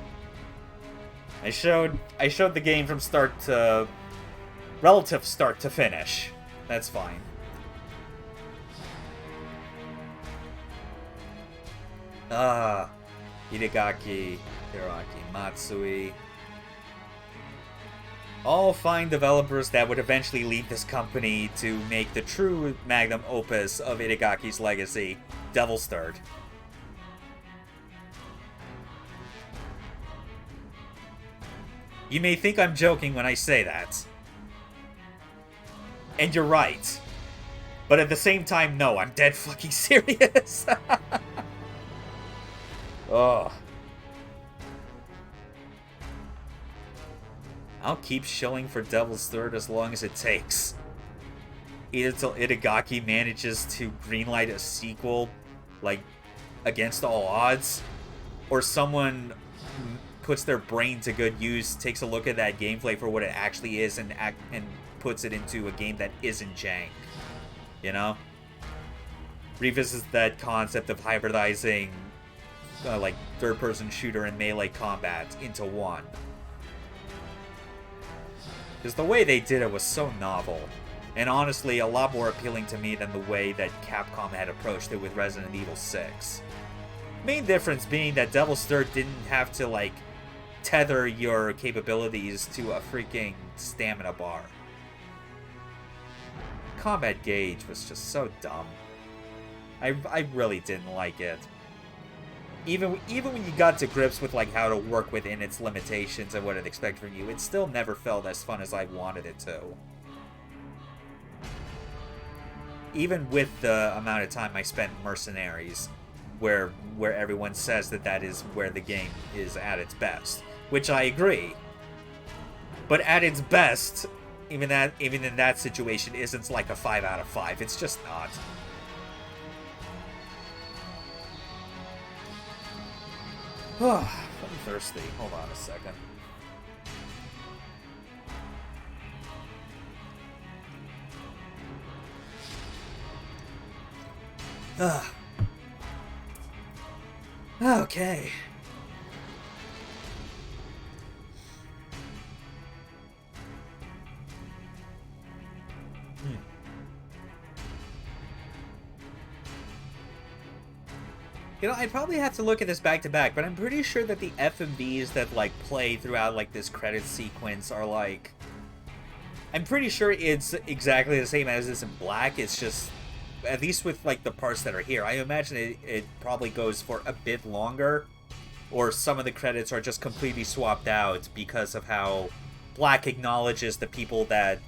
I showed the game from start to... relative start to finish. That's fine. Hidegaki, Hiraki, Matsui. All fine developers that would eventually leave this company to make the true magnum opus of Hidegaki's legacy, Devil's Third. You may think I'm joking when I say that. And you're right. But at the same time, no, I'm dead fucking serious. Ugh. I'll keep shilling for Devil's Third as long as it takes. Either till Itagaki manages to greenlight a sequel, like, against all odds, or someone puts their brain to good use, takes a look at that gameplay for what it actually is, and puts it into a game that isn't jank. You know? Revisits that concept of hybridizing, like, third-person shooter and melee combat into one. Because the way they did it was so novel, and honestly a lot more appealing to me than the way that Capcom had approached it with Resident Evil 6. Main difference being that Devil's Third didn't have to, like, tether your capabilities to a freaking stamina bar. Combat gauge was just so dumb. I really didn't like it. Even when you got to grips with like how to work within its limitations and what it expected from you, it still never felt as fun as I wanted it to. Even with the amount of time I spent in Mercenaries, where everyone says that is where the game is at its best, which I agree. But at its best, even in that situation, isn't like a 5 out of 5. It's just not. I'm thirsty. Hold on a second. Okay. You know, I'd probably have to look at this back to back, but I'm pretty sure that the FMVs that, like, play throughout, like, this credit sequence are, like... I'm pretty sure it's exactly the same as is in Black, it's just... At least with, like, the parts that are here. I imagine it probably goes for a bit longer, or some of the credits are just completely swapped out because of how Black acknowledges the people that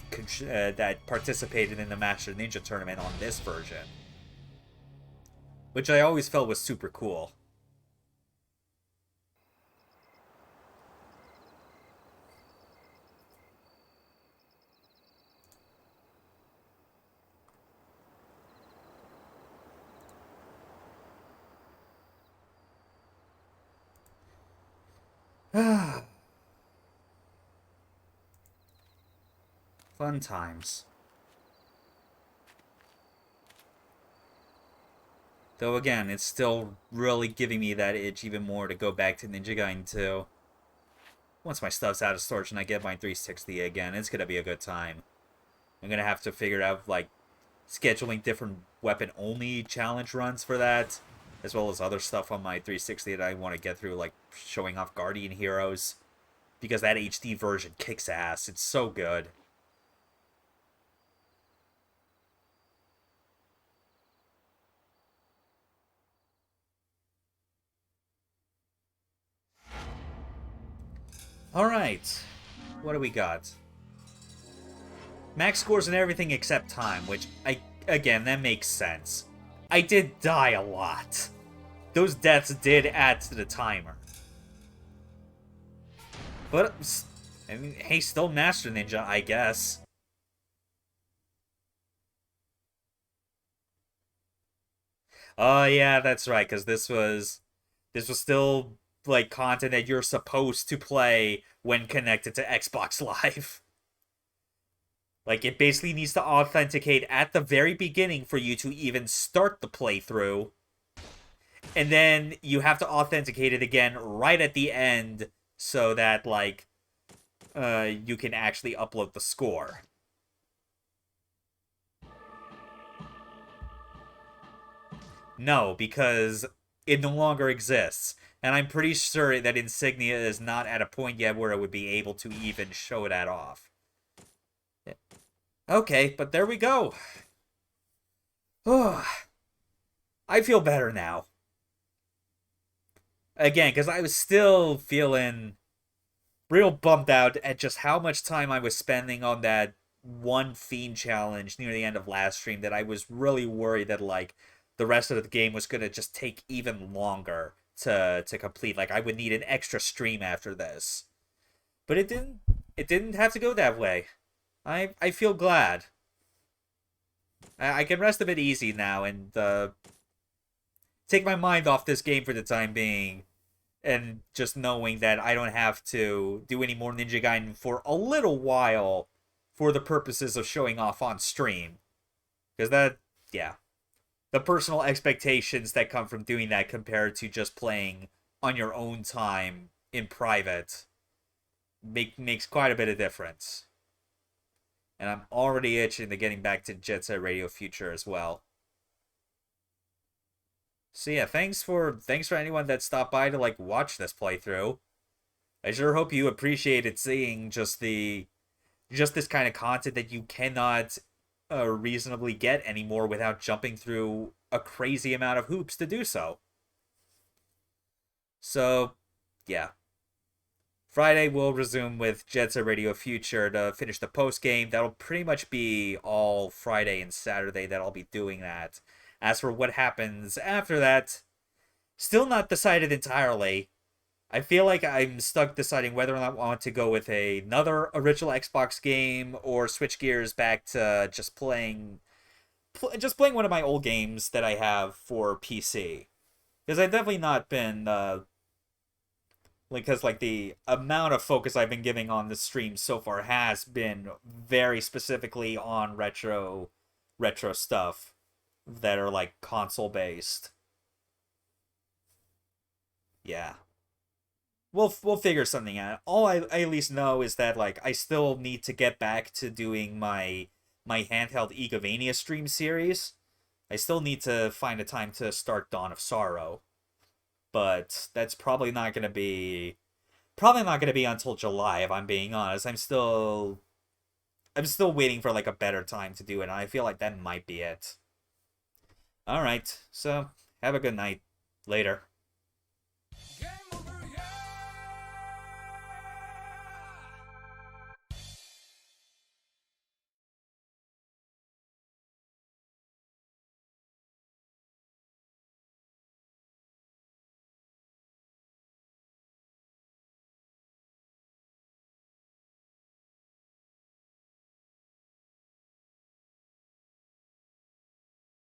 participated in the Master Ninja Tournament on this version. Which I always felt was super cool. Fun times. Though again, it's still really giving me that itch even more to go back to Ninja Gaiden 2. Once my stuff's out of storage and I get my 360 again, it's gonna be a good time. I'm gonna have to figure out, like, scheduling different weapon-only challenge runs for that, as well as other stuff on my 360 that I want to get through, like showing off Guardian Heroes. Because that HD version kicks ass. It's so good. Alright. What do we got? Max scores and everything except time, which, again, that makes sense. I did die a lot. Those deaths did add to the timer. But, I mean, hey, still Master Ninja, I guess. Oh, yeah, that's right, because this was still, like, content that you're supposed to play when connected to Xbox Live. Like, it basically needs to authenticate at the very beginning for you to even start the playthrough. And then you have to authenticate it again right at the end so that, like, you can actually upload the score. No, because it no longer exists. And I'm pretty sure that Insignia is not at a point yet where it would be able to even show that off. Okay, but there we go. Oh, I feel better now. Again, because I was still feeling real bummed out at just how much time I was spending on that one Fiend challenge near the end of last stream, that I was really worried that, like, the rest of the game was going to just take even longer to complete. Like, I would need an extra stream after this. But it didn't. It didn't have to go that way. I feel glad. I can rest a bit easy now and take my mind off this game for the time being, and just knowing that I don't have to do any more Ninja Gaiden for a little while for the purposes of showing off on stream. Because that, yeah. The personal expectations that come from doing that compared to just playing on your own time in private makes quite a bit of difference. And I'm already itching to getting back to Jet Set Radio Future as well. So yeah, thanks for anyone that stopped by to, like, watch this playthrough. I sure hope you appreciated seeing just this kind of content that you cannot reasonably get anymore without jumping through a crazy amount of hoops to do so. So, yeah. Friday we'll resume with Jet Set Radio Future to finish the post game. That'll pretty much be all Friday and Saturday that I'll be doing that. As for what happens after that, still not decided entirely. I feel like I'm stuck deciding whether or not I want to go with another original Xbox game or switch gears back to just playing one of my old games that I have for PC. Because I've definitely not been because, like, the amount of focus I've been giving on the stream so far has been very specifically on retro stuff that are, like, console based. Yeah. We'll figure something out. All I at least know is that, like, I still need to get back to doing my handheld Egavania stream series. I still need to find a time to start Dawn of Sorrow. But that's probably not going to be until July, if I'm being honest. I'm still waiting for, like, a better time to do it, and I feel like that might be it. All right. So, have a good night. Later.